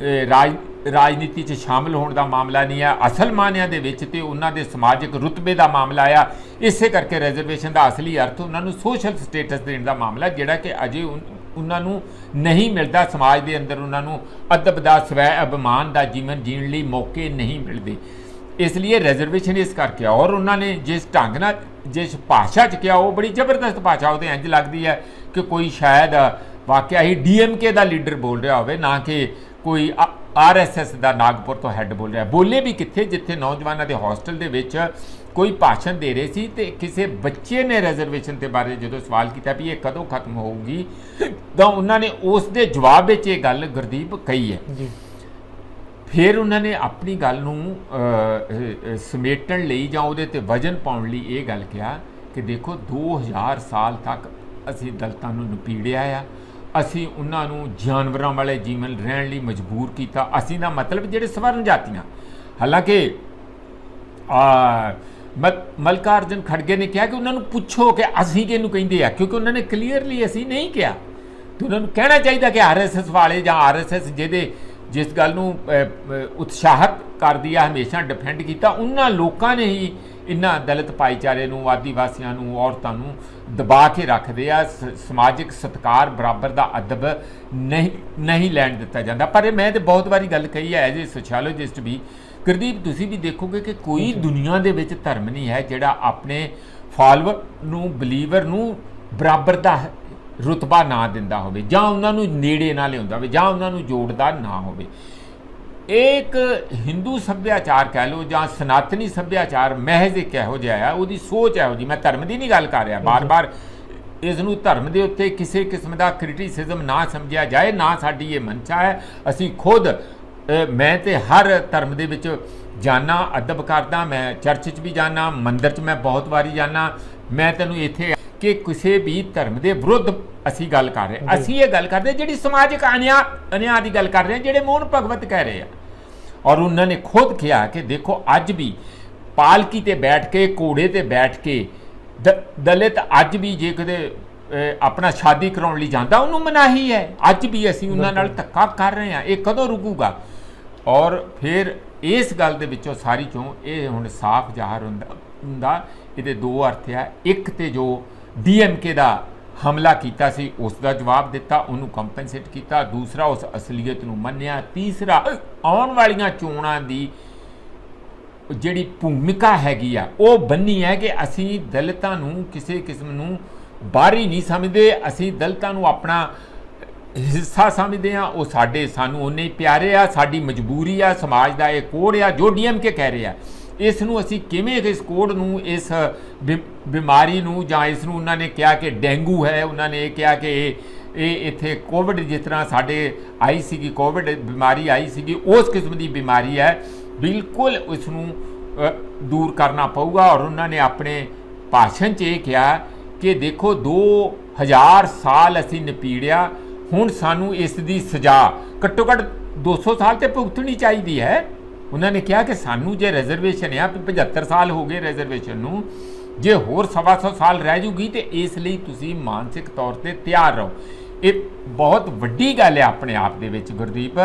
ਰਾਜਨੀਤੀ 'ਚ ਸ਼ਾਮਲ ਹੋਣ ਦਾ ਮਾਮਲਾ ਨਹੀਂ ਹੈ, ਅਸਲ ਮਾਨਿਆਂ ਦੇ ਵਿੱਚ ਤੇ ਉਹਨਾਂ ਦੇ ਸਮਾਜਿਕ ਰੁਤਬੇ ਦਾ ਮਾਮਲਾ ਆ। ਇਸੇ ਕਰਕੇ ਰਿਜ਼ਰਵੇਸ਼ਨ ਦਾ ਅਸਲੀ ਅਰਥ ਉਹਨਾਂ ਨੂੰ ਸੋਸ਼ਲ ਸਟੇਟਸ ਦੇਣ ਦਾ ਮਾਮਲਾ, ਜਿਹੜਾ ਕਿ ਅਜੇ ਉਹਨਾਂ ਨੂੰ ਨਹੀਂ ਮਿਲਦਾ। ਸਮਾਜ ਦੇ ਅੰਦਰ ਉਹਨਾਂ ਨੂੰ ਅਦਬ ਦਾ, ਸਵੈ ਅਭਿਮਾਨ ਦਾ ਜੀਵਨ ਜੀਣ ਲਈ ਮੌਕੇ ਨਹੀਂ ਮਿਲਦੇ। ਇਸ ਲਈ ਰਿਜ਼ਰਵੇਸ਼ਨ ਇਸ ਕਰਕੇ, ਔਰ ਉਹਨਾਂ ਨੇ ਜਿਸ ਢੰਗ ਨਾਲ, ਜਿਸ ਭਾਸ਼ਾ 'ਚ ਕਿਹਾ, ਉਹ ਬੜੀ ਜ਼ਬਰਦਸਤ ਭਾਸ਼ਾ। ਉਹਦੇ ਇੰਝ ਲੱਗਦੀ ਹੈ ਕਿ ਕੋਈ ਸ਼ਾਇਦ ਵਾਕਿਆ ਹੀ DMK ਦਾ ਲੀਡਰ ਬੋਲ ਰਿਹਾ ਹੋਵੇ, ਨਾ ਕਿ ਕੋਈ RSS ਦਾ ਨਾਗਪੁਰ ਤੋਂ ਹੈੱਡ ਬੋਲ ਰਿਹਾ। ਬੋਲੇ ਵੀ ਕਿੱਥੇ, ਜਿੱਥੇ ਨੌਜਵਾਨਾਂ ਦੇ ਹੌਸਟਲ ਦੇ ਵਿੱਚ ਕੋਈ ਭਾਸ਼ਣ ਦੇ ਰਹੇ ਸੀ ਤੇ ਕਿਸੇ ਬੱਚੇ ਨੇ ਰਿਜ਼ਰਵੇਸ਼ਨ ਦੇ ਬਾਰੇ ਜਦੋਂ ਸਵਾਲ ਕੀਤਾ ਵੀ ਇਹ ਕਦੋਂ ਖਤਮ ਹੋਊਗੀ, ਤਾਂ ਉਹਨਾਂ ਨੇ ਉਸ ਦੇ ਜਵਾਬ ਵਿੱਚ ਇਹ ਗੱਲ ਗੁਰਦੀਪ ਕਹੀ ਹੈ ਜੀ। ਫਿਰ ਉਹਨਾਂ ਨੇ ਆਪਣੀ ਗੱਲ ਨੂੰ ਸਮੇਟਣ ਲਈ ਜਾਂ ਉਹਦੇ ਤੇ ਵਜਨ ਪਾਉਣ ਲਈ ਇਹ ਗੱਲ ਕਿਹਾ ਕਿ ਦੇਖੋ 2000 ਸਾਲ ਤੱਕ ਅਸੀਂ ਦਲਿਤਾਂ ਨੂੰ ਨਪੀੜਿਆ ਆ, ਅਸੀਂ ਉਹਨਾਂ ਨੂੰ ਜਾਨਵਰਾਂ ਵਾਲੇ ਜੀਵਨ ਰਹਿਣ ਲਈ ਮਜਬੂਰ ਕੀਤਾ। ਅਸੀਂ ਦਾ ਮਤਲਬ ਜਿਹੜੇ ਸਵਰਨ ਜਾਤੀਆਂ, ਹਾਲਾਂਕਿ ਮਲਕਾ ਅਰਜਨ ਖੜਗੇ ਨੇ ਕਿਹਾ ਕਿ ਉਹਨਾਂ ਨੂੰ ਪੁੱਛੋ ਕਿ ਅਸੀਂ ਕਿਹਨੂੰ ਕਹਿੰਦੇ ਆ, ਕਿਉਂਕਿ ਉਹਨਾਂ ਨੇ ਕਲੀਅਰਲੀ ਅਸੀਂ ਨਹੀਂ ਕਿਹਾ। ਤੇ ਉਹਨਾਂ ਨੂੰ ਕਹਿਣਾ ਚਾਹੀਦਾ ਕਿ RSS ਵਾਲੇ ਜਾਂ RSS ਜਿਸ ਗੱਲ ਨੂੰ ਉਤਸ਼ਾਹਿਤ ਕਰਦੀ ਆ, ਹਮੇਸ਼ਾ ਡਿਫੈਂਡ ਕੀਤਾ, ਉਹਨਾਂ ਲੋਕਾਂ ਨੇ ਹੀ ਇਹਨਾਂ ਦਲਿਤ ਭਾਈਚਾਰੇ ਨੂੰ, ਆਦੀਵਾਸੀਆਂ ਨੂੰ, ਔਰਤਾਂ ਨੂੰ ਦਬਾ ਕੇ ਰੱਖਦੇ ਆ। ਸਮਾਜਿਕ ਸਤਿਕਾਰ, ਬਰਾਬਰ ਦਾ ਅਦਬ ਨਹੀਂ ਲੈਣ ਦਿੱਤਾ ਜਾਂਦਾ। ਪਰ ਮੈਂ ਤੇ ਬਹੁਤ ਵਾਰੀ ਗੱਲ ਕਹੀ ਹੈ ਐਜ਼ ਏ ਸੋਸ਼ੀਓਲੋਜਿਸਟ ਵੀ, ਗੁਰਦੀਪ ਤੁਸੀਂ ਵੀ ਦੇਖੋਗੇ ਕਿ ਕੋਈ ਦੁਨੀਆ ਦੇ ਵਿੱਚ ਧਰਮ ਨਹੀਂ ਹੈ ਜਿਹੜਾ ਆਪਣੇ ਫਾਲੋਅਰ ਨੂੰ, ਬਲੀਵਰ ਨੂੰ ਬਰਾਬਰ ਦਾ ਰੁਤਬਾ ਨਾ ਦਿੰਦਾ ਹੋਵੇ, ਜਾਂ ਉਹਨਾਂ ਨੂੰ ਨੇੜੇ ਨਾ ਲਿਆਉਂਦਾ ਹੋਵੇ, ਜਾਂ ਉਹਨਾਂ ਨੂੰ ਜੋੜਦਾ ਨਾ ਹੋਵੇ। ਇੱਕ ਹਿੰਦੂ ਸੱਭਿਆਚਾਰ ਕਹਿ ਲਓ ਜਾਂ ਸਨਾਤਨੀ ਸੱਭਿਆਚਾਰ ਮਹਿਜ਼ ਇੱਕ ਇਹੋ ਜਿਹਾ ਆ, ਉਹਦੀ ਸੋਚ ਇਹੋ ਜਿਹੀ। ਮੈਂ ਧਰਮ ਦੀ ਨਹੀਂ ਗੱਲ ਕਰ ਰਿਹਾ, ਬਾਰ-ਬਾਰ ਇਸ ਨੂੰ ਧਰਮ ਦੇ ਉੱਤੇ ਕਿਸੇ ਕਿਸਮ ਦਾ ਕ੍ਰਿਟਿਸਿਜ਼ਮ ਨਾ ਸਮਝਿਆ ਜਾਏ, ਨਾ ਸਾਡੀ ਇਹ ਮਨਸ਼ਾ ਹੈ। ਅਸੀਂ ਖੁਦ, ਮੈਂ ਤੇ ਹਰ ਧਰਮ ਦੇ ਵਿੱਚ ਜਾਣਾ, ਅਦਬ ਕਰਦਾ, ਮੈਂ ਚਰਚ 'ਚ ਵੀ ਜਾਣਾ, ਮੰਦਿਰ 'ਚ ਮੈਂ ਬਹੁਤ ਵਾਰੀ ਜਾਣਾ। ਮੈਂ ਤੈਨੂੰ ਇੱਥੇ ਕਿ ਕਿਸੇ ਵੀ ਧਰਮ ਦੇ ਵਿਰੁੱਧ ਅਸੀਂ ਗੱਲ ਕਰ ਰਹੇ, ਅਸੀਂ ਇਹ ਗੱਲ ਕਰਦੇ ਜਿਹੜੀ ਸਮਾਜਿਕ ਅਨਿਆਂ ਦੀ ਗੱਲ ਕਰ ਰਹੇ, ਜਿਹੜੇ ਮੋਹਨ ਭਗਵਤ ਕਹਿ ਰਹੇ ਆ। ਔਰ ਉਹਨਾਂ ਨੇ ਖੁਦ ਕਿਹਾ ਕਿ ਦੇਖੋ ਅੱਜ ਵੀ ਪਾਲਕੀ ਤੇ ਬੈਠ ਕੇ, ਘੋੜੇ ਤੇ ਬੈਠ ਕੇ ਦਲਿਤ ਅੱਜ ਵੀ ਜੇ ਕਦੇ ਆਪਣਾ ਸ਼ਾਦੀ ਕਰਾਉਣ ਲਈ ਜਾਂਦਾ, ਉਹਨੂੰ ਮਨਾਹੀ ਹੈ। ਅੱਜ ਵੀ ਅਸੀਂ ਉਹਨਾਂ ਨਾਲ ਧੱਕਾ ਕਰ ਰਹੇ ਹਾਂ। ਇਹ ਕਦੋਂ ਰੁਕੂਗਾ? ਔਰ ਫਿਰ ਇਸ ਗੱਲ ਦੇ ਵਿੱਚੋਂ ਸਾਰੀ ਚੋਂ ਇਹ ਹੁਣ ਸਾਫ਼ ਜ਼ਾਹਰ ਹੁੰਦਾ ਇਹਦੇ ਦੋ ਅਰਥ ਆ। ਇੱਕ ਤੇ ਜੋ DMK ਦਾ ਹਮਲਾ ਕੀਤਾ ਸੀ ਉਸ ਦਾ ਜਵਾਬ ਦਿੱਤਾ, ਉਹਨੂੰ ਕੰਪਨਸੇਟ ਕੀਤਾ। ਦੂਸਰਾ ਉਸ ਅਸਲੀਅਤ ਨੂੰ ਮੰਨਿਆ। ਤੀਸਰਾ ਆਉਣ ਵਾਲੀਆਂ ਚੋਣਾਂ ਦੀ ਜਿਹੜੀ ਭੂਮਿਕਾ ਹੈਗੀ ਆ ਉਹ ਬੰਨੀ ਹੈ ਕਿ ਅਸੀਂ ਦਲਿਤਾਂ ਨੂੰ ਕਿਸੇ ਕਿਸਮ ਨੂੰ ਬਾਹਰੀ ਨਹੀਂ ਸਮਝਦੇ, ਅਸੀਂ ਦਲਿਤਾਂ ਨੂੰ ਆਪਣਾ ਹਿੱਸਾ ਸਮਝਦੇ ਹਾਂ। ਉਹ ਸਾਨੂੰ ਉਨੇ ਹੀ ਪਿਆਰੇ ਆ, ਸਾਡੀ ਮਜਬੂਰੀ ਆ, ਸਮਾਜ ਦਾ ਇਹ ਕੋਡ ਆ ਜੋ DMK ਕਹਿ ਰਹੇ ਆ। ਇਸ ਨੂੰ ਅਸੀਂ ਕਿਵੇਂ ਇਸ ਕੋਡ ਨੂੰ, ਇਸ ਬਿਮਾਰੀ ਨੂੰ, ਜਾਂ ਇਸ ਨੂੰ ਉਹਨਾਂ ਨੇ ਕਿਹਾ ਕਿ ਡੇਂਗੂ ਹੈ, ਉਹਨਾਂ ਨੇ ਇਹ ਕਿਹਾ ਕਿ ਇਹ ਇੱਥੇ ਕੋਵਿਡ ਜਿਸ ਤਰ੍ਹਾਂ ਸਾਡੇ ਆਈ ਸੀਗੀ, ਕੋਵਿਡ ਬਿਮਾਰੀ ਆਈ ਸੀਗੀ, ਉਸ ਕਿਸਮ ਦੀ ਬਿਮਾਰੀ ਹੈ। ਬਿਲਕੁਲ ਇਸ ਨੂੰ ਦੂਰ ਕਰਨਾ ਪਊਗਾ। ਔਰ ਉਹਨਾਂ ਨੇ ਆਪਣੇ ਭਾਸ਼ਣ 'ਚ ਇਹ ਕਿਹਾ ਕਿ ਦੇਖੋ 2000 ਸਾਲ ਅਸੀਂ ਨਿਪੀੜਿਆ, ਹੁਣ ਸਾਨੂੰ ਇਸ ਦੀ ਸਜ਼ਾ ਘੱਟੋ ਘੱਟ 200 ਸਾਲ ਤੇ ਭੁਗਤਣੀ ਚਾਹੀਦੀ ਹੈ। ਉਹਨਾਂ ਨੇ ਕਿਹਾ ਕਿ ਸਾਨੂੰ ਜੇ ਰਿਜ਼ਰਵੇਸ਼ਨ ਆ 75 ਸਾਲ ਹੋ ਗਏ ਰਿਜ਼ਰਵੇਸ਼ਨ ਨੂੰ, ਜੇ ਹੋਰ 125 ਸਾਲ ਰਹਿ ਜੂਗੀ ਤੇ ਇਸ ਲਈ ਤੁਸੀਂ ਮਾਨਸਿਕ ਤੌਰ ਤੇ ਤਿਆਰ ਰਹੋ। ਇਹ ਬਹੁਤ ਵੱਡੀ ਗੱਲ ਹੈ ਆਪਣੇ ਆਪ ਦੇ ਵਿੱਚ ਗੁਰਦੀਪ,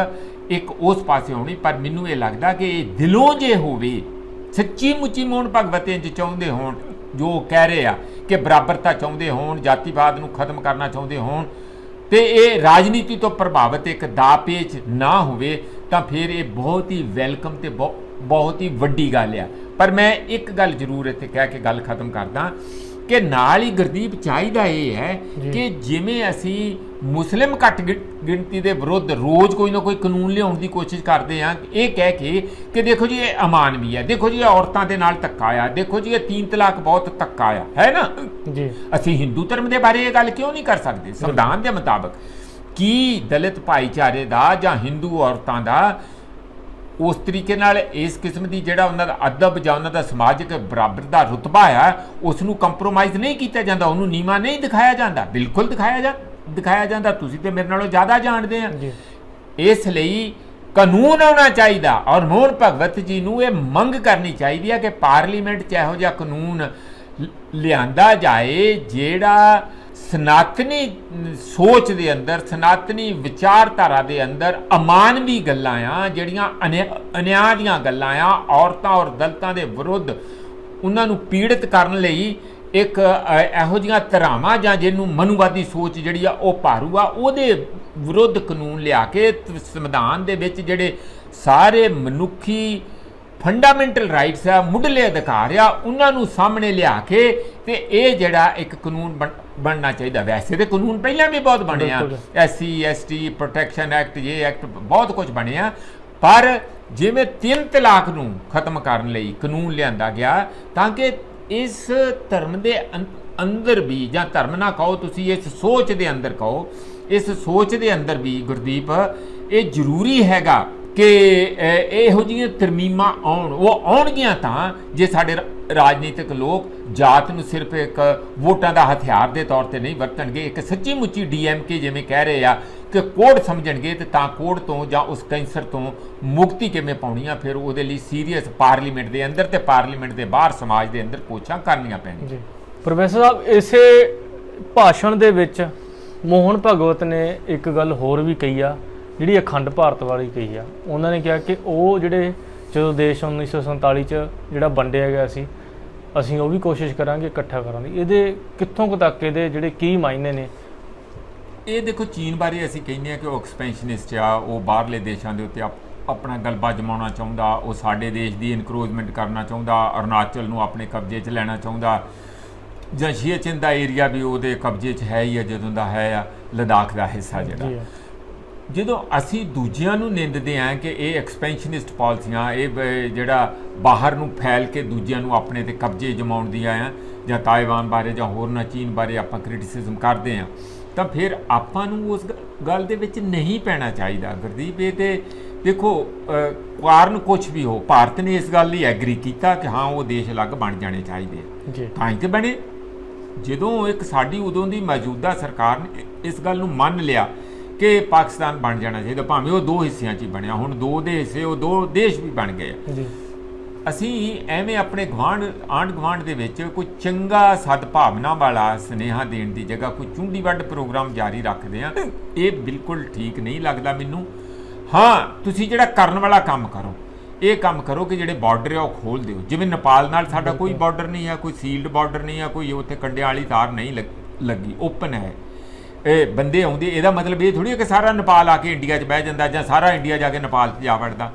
ਇੱਕ ਉਸ ਪਾਸੇ ਹੋਣੀ। ਪਰ ਮੈਨੂੰ ਇਹ ਲੱਗਦਾ ਕਿ ਇਹ ਦਿਲੋਂ ਜੇ ਹੋਵੇ, ਸੱਚੀ ਮੁੱਚੀ ਮੋਹਨ ਭਗਵਤ ਇੰਜ ਚਾਹੁੰਦੇ ਹੋਣ, ਜੋ ਕਹਿ ਰਹੇ ਆ ਕਿ ਬਰਾਬਰਤਾ ਚਾਹੁੰਦੇ ਹੋਣ, ਜਾਤੀਵਾਦ ਨੂੰ ਖਤਮ ਕਰਨਾ ਚਾਹੁੰਦੇ ਹੋਣ, ਤੇ ਇਹ ਰਾਜਨੀਤੀ ਤੋਂ ਪ੍ਰਭਾਵਿਤ ਇੱਕ ਦਾ ਪੇਚ ਨਾ ਹੋਵੇ, ਤਾਂ ਫਿਰ ਇਹ ਬਹੁਤ ਹੀ ਵੈਲਕਮ ਤੇ ਬਹੁਤ ਹੀ ਵੱਡੀ ਗੱਲ ਆ। ਪਰ ਮੈਂ ਇੱਕ ਗੱਲ ਜ਼ਰੂਰ ਇੱਥੇ ਕਹਿ ਕੇ ਗੱਲ ਖਤਮ ਕਰਦਾ ਕਿ ਨਾਲ ਹੀ ਗੁਰਦੀਪ ਚਾਹੀਦਾ ਇਹ ਹੈ ਕਿ ਜਿਵੇਂ ਅਸੀਂ ਮੁਸਲਿਮ ਘੱਟ ਗਿਣਤੀ ਦੇ ਵਿਰੁੱਧ ਰੋਜ਼ ਕੋਈ ਨਾ ਕੋਈ ਕਾਨੂੰਨ ਲਿਆਉਣ ਦੀ ਕੋਸ਼ਿਸ਼ ਕਰਦੇ ਹਾਂ, ਇਹ ਕਹਿ ਕੇ ਕਿ ਦੇਖੋ ਜੀ ਇਹ ਅਮਾਨਵੀ ਹੈ, ਦੇਖੋ ਜੀ ਇਹ ਔਰਤਾਂ ਦੇ ਨਾਲ ਧੱਕਾ ਆ, ਦੇਖੋ ਜੀ ਇਹ 3 ਤਲਾਕ ਬਹੁਤ ਧੱਕਾ ਆ, ਹੈ ਨਾ ਜੀ। ਅਸੀਂ ਹਿੰਦੂ ਧਰਮ ਦੇ ਬਾਰੇ ਇਹ ਗੱਲ ਕਿਉਂ ਨਹੀਂ ਕਰ ਸਕਦੇ? ਸੰਵਿਧਾਨ ਦੇ ਮੁਤਾਬਕ ਕੀ ਦਲਿਤ ਭਾਈਚਾਰੇ ਦਾ ਜਾਂ ਹਿੰਦੂ ਔਰਤਾਂ ਦਾ ਉਸ ਤਰੀਕੇ ਨਾਲ ਇਸ ਕਿਸਮ ਦੀ ਜਿਹੜਾ ਉਹਨਾਂ ਦਾ ਅਦਬ ਜਾਂ ਉਹਨਾਂ ਦਾ ਸਮਾਜਿਕ ਬਰਾਬਰ ਦਾ ਰੁਤਬਾ ਆ, ਉਸ ਨੂੰ ਕੰਪਰੋਮਾਈਜ਼ ਨਹੀਂ ਕੀਤਾ ਜਾਂਦਾ, ਉਹਨੂੰ ਨੀਵਾਂ ਨਹੀਂ ਦਿਖਾਇਆ ਜਾਂਦਾ। ਬਿਲਕੁਲ ਦਿਖਾਇਆ ਜਾਂਦਾ। ਤੁਸੀਂ ਤੇ ਮੇਰੇ ਨਾਲੋਂ ਜ਼ਿਆਦਾ ਜਾਣਦੇ ਆ। ਇਸ ਲਈ ਕਾਨੂੰਨ ਆਉਣਾ ਚਾਹੀਦਾ। ਔਰ ਮੋਹਨ ਭਗਵਤ ਜੀ ਨੂੰ ਇਹ ਮੰਗ ਕਰਨੀ ਚਾਹੀਦੀ ਹੈ ਕਿ ਪਾਰਲੀਮੈਂਟ 'ਚ ਇਹੋ ਜਿਹਾ ਕਾਨੂੰਨ ਲਿਆਂਦਾ ਜਾਏ ਜਿਹੜਾ ਸਨਾਤਨੀ ਸੋਚ ਦੇ ਅੰਦਰ, ਸਨਾਤਨੀ ਵਿਚਾਰਧਾਰਾ ਦੇ ਅੰਦਰ ਅਮਾਨਵੀ ਗੱਲਾਂ ਆ, ਜਿਹੜੀਆਂ ਅਨਿਆਂ ਦੀਆਂ ਗੱਲਾਂ ਆ, ਔਰਤਾਂ ਔਰ ਦਲਿਤਾਂ ਦੇ ਵਿਰੁੱਧ ਉਹਨਾਂ ਨੂੰ ਪੀੜਿਤ ਕਰਨ ਲਈ ਇੱਕ ਇਹੋ ਜਿਹੀਆਂ ਧਾਰਾਵਾਂ ਜਾਂ ਜਿਹਨੂੰ ਮਨੂਵਾਦੀ ਸੋਚ ਜਿਹੜੀ ਆ ਉਹ ਭਾਰੂ ਆ, ਉਹਦੇ ਵਿਰੁੱਧ ਕਾਨੂੰਨ ਲਿਆ ਕੇ ਸੰਵਿਧਾਨ ਦੇ ਵਿੱਚ ਜਿਹੜੇ ਸਾਰੇ ਮਨੁੱਖੀ ਫੰਡਾਮੈਂਟਲ ਰਾਈਟਸ ਆ, ਮੁੱਢਲੇ ਅਧਿਕਾਰ ਆ, ਉਹਨਾਂ ਨੂੰ ਸਾਹਮਣੇ ਲਿਆ ਕੇ ਤੇ ਇਹ ਜਿਹੜਾ ਇੱਕ ਕਾਨੂੰਨ ਬਣਨਾ ਚਾਹੀਦਾ। ਵੈਸੇ ਤੇ ਕਾਨੂੰਨ ਪਹਿਲਾਂ ਵੀ ਬਹੁਤ ਬਣੇ ਆ, SC ST ਪ੍ਰੋਟੈਕਸ਼ਨ ਐਕਟ, ਇਹ ਐਕਟ ਬਹੁਤ ਕੁਝ ਬਣਿਆ। ਪਰ ਜਿਵੇਂ 3 ਤਲਾਕ ਨੂੰ ਖਤਮ ਕਰਨ ਲਈ ਕਾਨੂੰਨ ਲਿਆਂਦਾ ਗਿਆ ਤਾਂ ਕਿ ਇਸ ਧਰਮ ਦੇ ਅੰਦਰ ਵੀ, ਜਾਂ ਧਰਮ ਨਾ ਕਹੋ ਤੁਸੀਂ, ਇਸ ਸੋਚ ਦੇ ਅੰਦਰ ਕਹੋ, ਇਸ ਸੋਚ ਦੇ ਅੰਦਰ ਵੀ ਗੁਰਦੀਪ ਇਹ ਜ਼ਰੂਰੀ ਹੈਗਾ ਕਿ ਇਹੋ ਜਿਹੀਆਂ ਤਰਮੀਮਾਂ ਆਉਣ। ਉਹ ਆਉਣਗੀਆਂ ਤਾਂ ਜੇ ਸਾਡੇ ਰਾਜਨੀਤਿਕ ਲੋਕ ਜਾਤ ਨੂੰ ਸਿਰਫ ਇੱਕ ਵੋਟਾਂ ਦਾ ਹਥਿਆਰ ਦੇ ਤੌਰ ਤੇ ਨਹੀਂ ਵਰਤਣਗੇ, ਇੱਕ ਸੱਚੀ ਮੁੱਚੀ DMK ਜਿਵੇਂ ਕਹਿ ਰਹੇ ਆ ਕਿ ਕੋਡ ਸਮਝਣਗੇ, ਤੇ ਤਾਂ ਕੋਡ ਤੋਂ ਜਾਂ ਉਸ ਕੈਂਸਰ ਤੋਂ ਮੁਕਤੀ ਕਿਵੇਂ ਪਾਉਣੀ ਆ, ਫਿਰ ਉਹਦੇ ਲਈ ਸੀਰੀਅਸ ਪਾਰਲੀਮੈਂਟ ਦੇ ਅੰਦਰ ਤੇ ਪਾਰਲੀਮੈਂਟ ਦੇ ਬਾਹਰ ਸਮਾਜ ਦੇ ਅੰਦਰ ਕੋਸ਼ਿਸ਼ਾਂ ਕਰਨੀਆਂ ਪੈਣਗੀਆਂ ਜੀ। ਪ੍ਰੋਫੈਸਰ ਸਾਹਿਬ, ਇਸੇ ਭਾਸ਼ਣ ਦੇ ਵਿੱਚ ਮੋਹਨ ਭਗਵਤ ਨੇ ਇੱਕ ਗੱਲ ਹੋਰ ਵੀ ਕਹੀ ਆ ਜਿਹੜੀ ਅਖੰਡ ਭਾਰਤ ਵਾਲੀ ਕਹੀ ਆ, ਉਹਨਾਂ ਨੇ ਕਿਹਾ ਕਿ ਉਹ ਜਿਹੜੇ ਜਦੋਂ ਦੇਸ਼ 1947 ਚ ਜਿਹੜਾ ਵੰਡਿਆ ਗਿਆ ਸੀ, ਅਸੀਂ ਉਹ ਵੀ ਕੋਸ਼ਿਸ਼ ਕਰਾਂਗੇ ਇਕੱਠਾ ਕਰਨ ਦੀ। ਇਹਦੇ ਕਿੱਥੋਂ ਕੁ ਤੱਕ ਇਹਦੇ ਜਿਹੜੇ ਕੀ ਮਾਇਨੇ ਨੇ? ਇਹ ਦੇਖੋ, ਚੀਨ ਬਾਰੇ ਅਸੀਂ ਕਹਿੰਦੇ ਹਾਂ ਕਿ ਉਹ ਐਕਸਪੈਂਸ਼ਨਿਸਟ ਆ, ਉਹ ਬਾਹਰਲੇ ਦੇਸ਼ਾਂ ਦੇ ਉੱਤੇ ਆਪਣਾ ਗਲਬਾ ਜਮਾਉਣਾ ਚਾਹੁੰਦਾ, ਉਹ ਸਾਡੇ ਦੇਸ਼ ਦੀ ਇਨਕਰੋਚਮੈਂਟ ਕਰਨਾ ਚਾਹੁੰਦਾ, ਅਰੁਣਾਚਲ ਨੂੰ ਆਪਣੇ ਕਬਜ਼ੇ 'ਚ ਲੈਣਾ ਚਾਹੁੰਦਾ, ਜਾਂ ਸ਼ੀਆਚਿਨ ਦਾ ਏਰੀਆ ਵੀ ਉਹਦੇ ਕਬਜ਼ੇ 'ਚ ਹੈ ਹੀ ਆ, ਜਦੋਂ ਦਾ ਹੈ ਆ, ਲਦਾਖ ਦਾ ਹਿੱਸਾ ਜਿਹੜਾ। ਜਦੋਂ ਅਸੀਂ ਦੂਜਿਆਂ ਨੂੰ ਨਿੰਦਦੇ ਹਾਂ ਕਿ ਇਹ ਐਕਸਪੈਂਸ਼ਨਿਸਟ ਪਾਲਿਸੀਆਂ, ਇਹ ਜਿਹੜਾ ਬਾਹਰ ਨੂੰ ਫੈਲ ਕੇ ਦੂਜਿਆਂ ਨੂੰ ਆਪਣੇ ਤੇ ਕਬਜ਼ੇ ਜਮਾਉਣ ਦੀਆਂ ਆ, ਜਾਂ ਤਾਇਵਾਨ ਬਾਰੇ ਜਾਂ ਹੋਰਨਾਂ ਚੀਨ ਬਾਰੇ ਆਪਾਂ ਕ੍ਰਿਟਿਸਿਜ਼ਮ ਕਰਦੇ ਹਾਂ, ਤਾਂ ਫਿਰ ਆਪਾਂ ਨੂੰ ਉਸ ਗੱਲ ਦੇ ਵਿੱਚ ਨਹੀਂ ਪੈਣਾ ਚਾਹੀਦਾ ਗੁਰਦੀਪ। ਇਹ ਤੇ ਦੇਖੋ, ਕਾਰਨ ਕੁਛ ਵੀ ਹੋ, ਭਾਰਤ ਨੇ ਇਸ ਗੱਲ ਲਈ ਐਗਰੀ ਕੀਤਾ ਕਿ ਹਾਂ ਉਹ ਦੇਸ਼ ਅਲੱਗ ਬਣ ਜਾਣੇ ਚਾਹੀਦੇ ਆ, ਤਾਂ ਹੀ ਤੇ ਬਣੇ। ਜਦੋਂ ਇੱਕ ਸਾਡੀ ਉਦੋਂ ਦੀ ਮੌਜੂਦਾ ਸਰਕਾਰ ਨੇ ਇਸ ਗੱਲ ਨੂੰ ਮੰਨ ਲਿਆ ਕਿ ਪਾਕਿਸਤਾਨ ਬਣ ਜਾਣਾ ਚਾਹੀਦਾ, ਭਾਵੇਂ ਉਹ 2 ਹਿੱਸਿਆਂ 'ਚ ਹੀ ਬਣਿਆ, ਹੁਣ 2 ਦੇ ਹਿੱਸੇ, ਉਹ 2 ਦੇਸ਼ ਵੀ ਬਣ ਗਏ ਆ। ਅਸੀਂ ਐਵੇਂ ਆਪਣੇ ਆਂਢ ਗੁਆਂਢ ਦੇ ਵਿੱਚ ਕੋਈ ਚੰਗਾ ਸਦਭਾਵਨਾ ਵਾਲਾ ਸੁਨੇਹਾ ਦੇਣ ਦੀ ਜਗ੍ਹਾ ਕੋਈ ਚੁੰਡੀ ਵੱਢ ਪ੍ਰੋਗਰਾਮ ਜਾਰੀ ਰੱਖਦੇ ਆ, ਇਹ ਬਿਲਕੁਲ ਠੀਕ ਨਹੀਂ ਲੱਗਦਾ ਮੈਨੂੰ। ਹਾਂ, ਤੁਸੀਂ ਜਿਹੜਾ ਕਰਨ ਵਾਲਾ ਕੰਮ ਕਰੋ, ਇਹ ਕੰਮ ਕਰੋ ਕਿ ਜਿਹੜੇ ਬਾਰਡਰ ਆ ਉਹ ਖੋਲ੍ਹ ਦਿਓ। ਜਿਵੇਂ ਨੇਪਾਲ ਨਾਲ ਸਾਡਾ ਕੋਈ ਬਾਰਡਰ ਨਹੀਂ ਹੈ, ਕੋਈ ਸੀਲਡ ਬਾਰਡਰ ਨਹੀਂ ਹੈ, ਕੋਈ ਉੱਥੇ ਕੰਡਿਆਂ ਵਾਲੀ ਤਾਰ ਨਹੀਂ ਲੱਗੀ, ਓਪਨ ਹੈ। ਇਹ ਬੰਦੇ ਆਉਂਦੇ, ਇਹਦਾ ਮਤਲਬ ਇਹ ਥੋੜ੍ਹੀ ਹੈ ਕਿ ਸਾਰਾ ਨੇਪਾਲ ਆ ਕੇ ਇੰਡੀਆ 'ਚ ਬਹਿ ਜਾਂਦਾ, ਜਾਂ ਸਾਰਾ ਇੰਡੀਆ ਜਾ ਕੇ ਨੇਪਾਲ 'ਚ ਜਾ ਵੜਦਾ।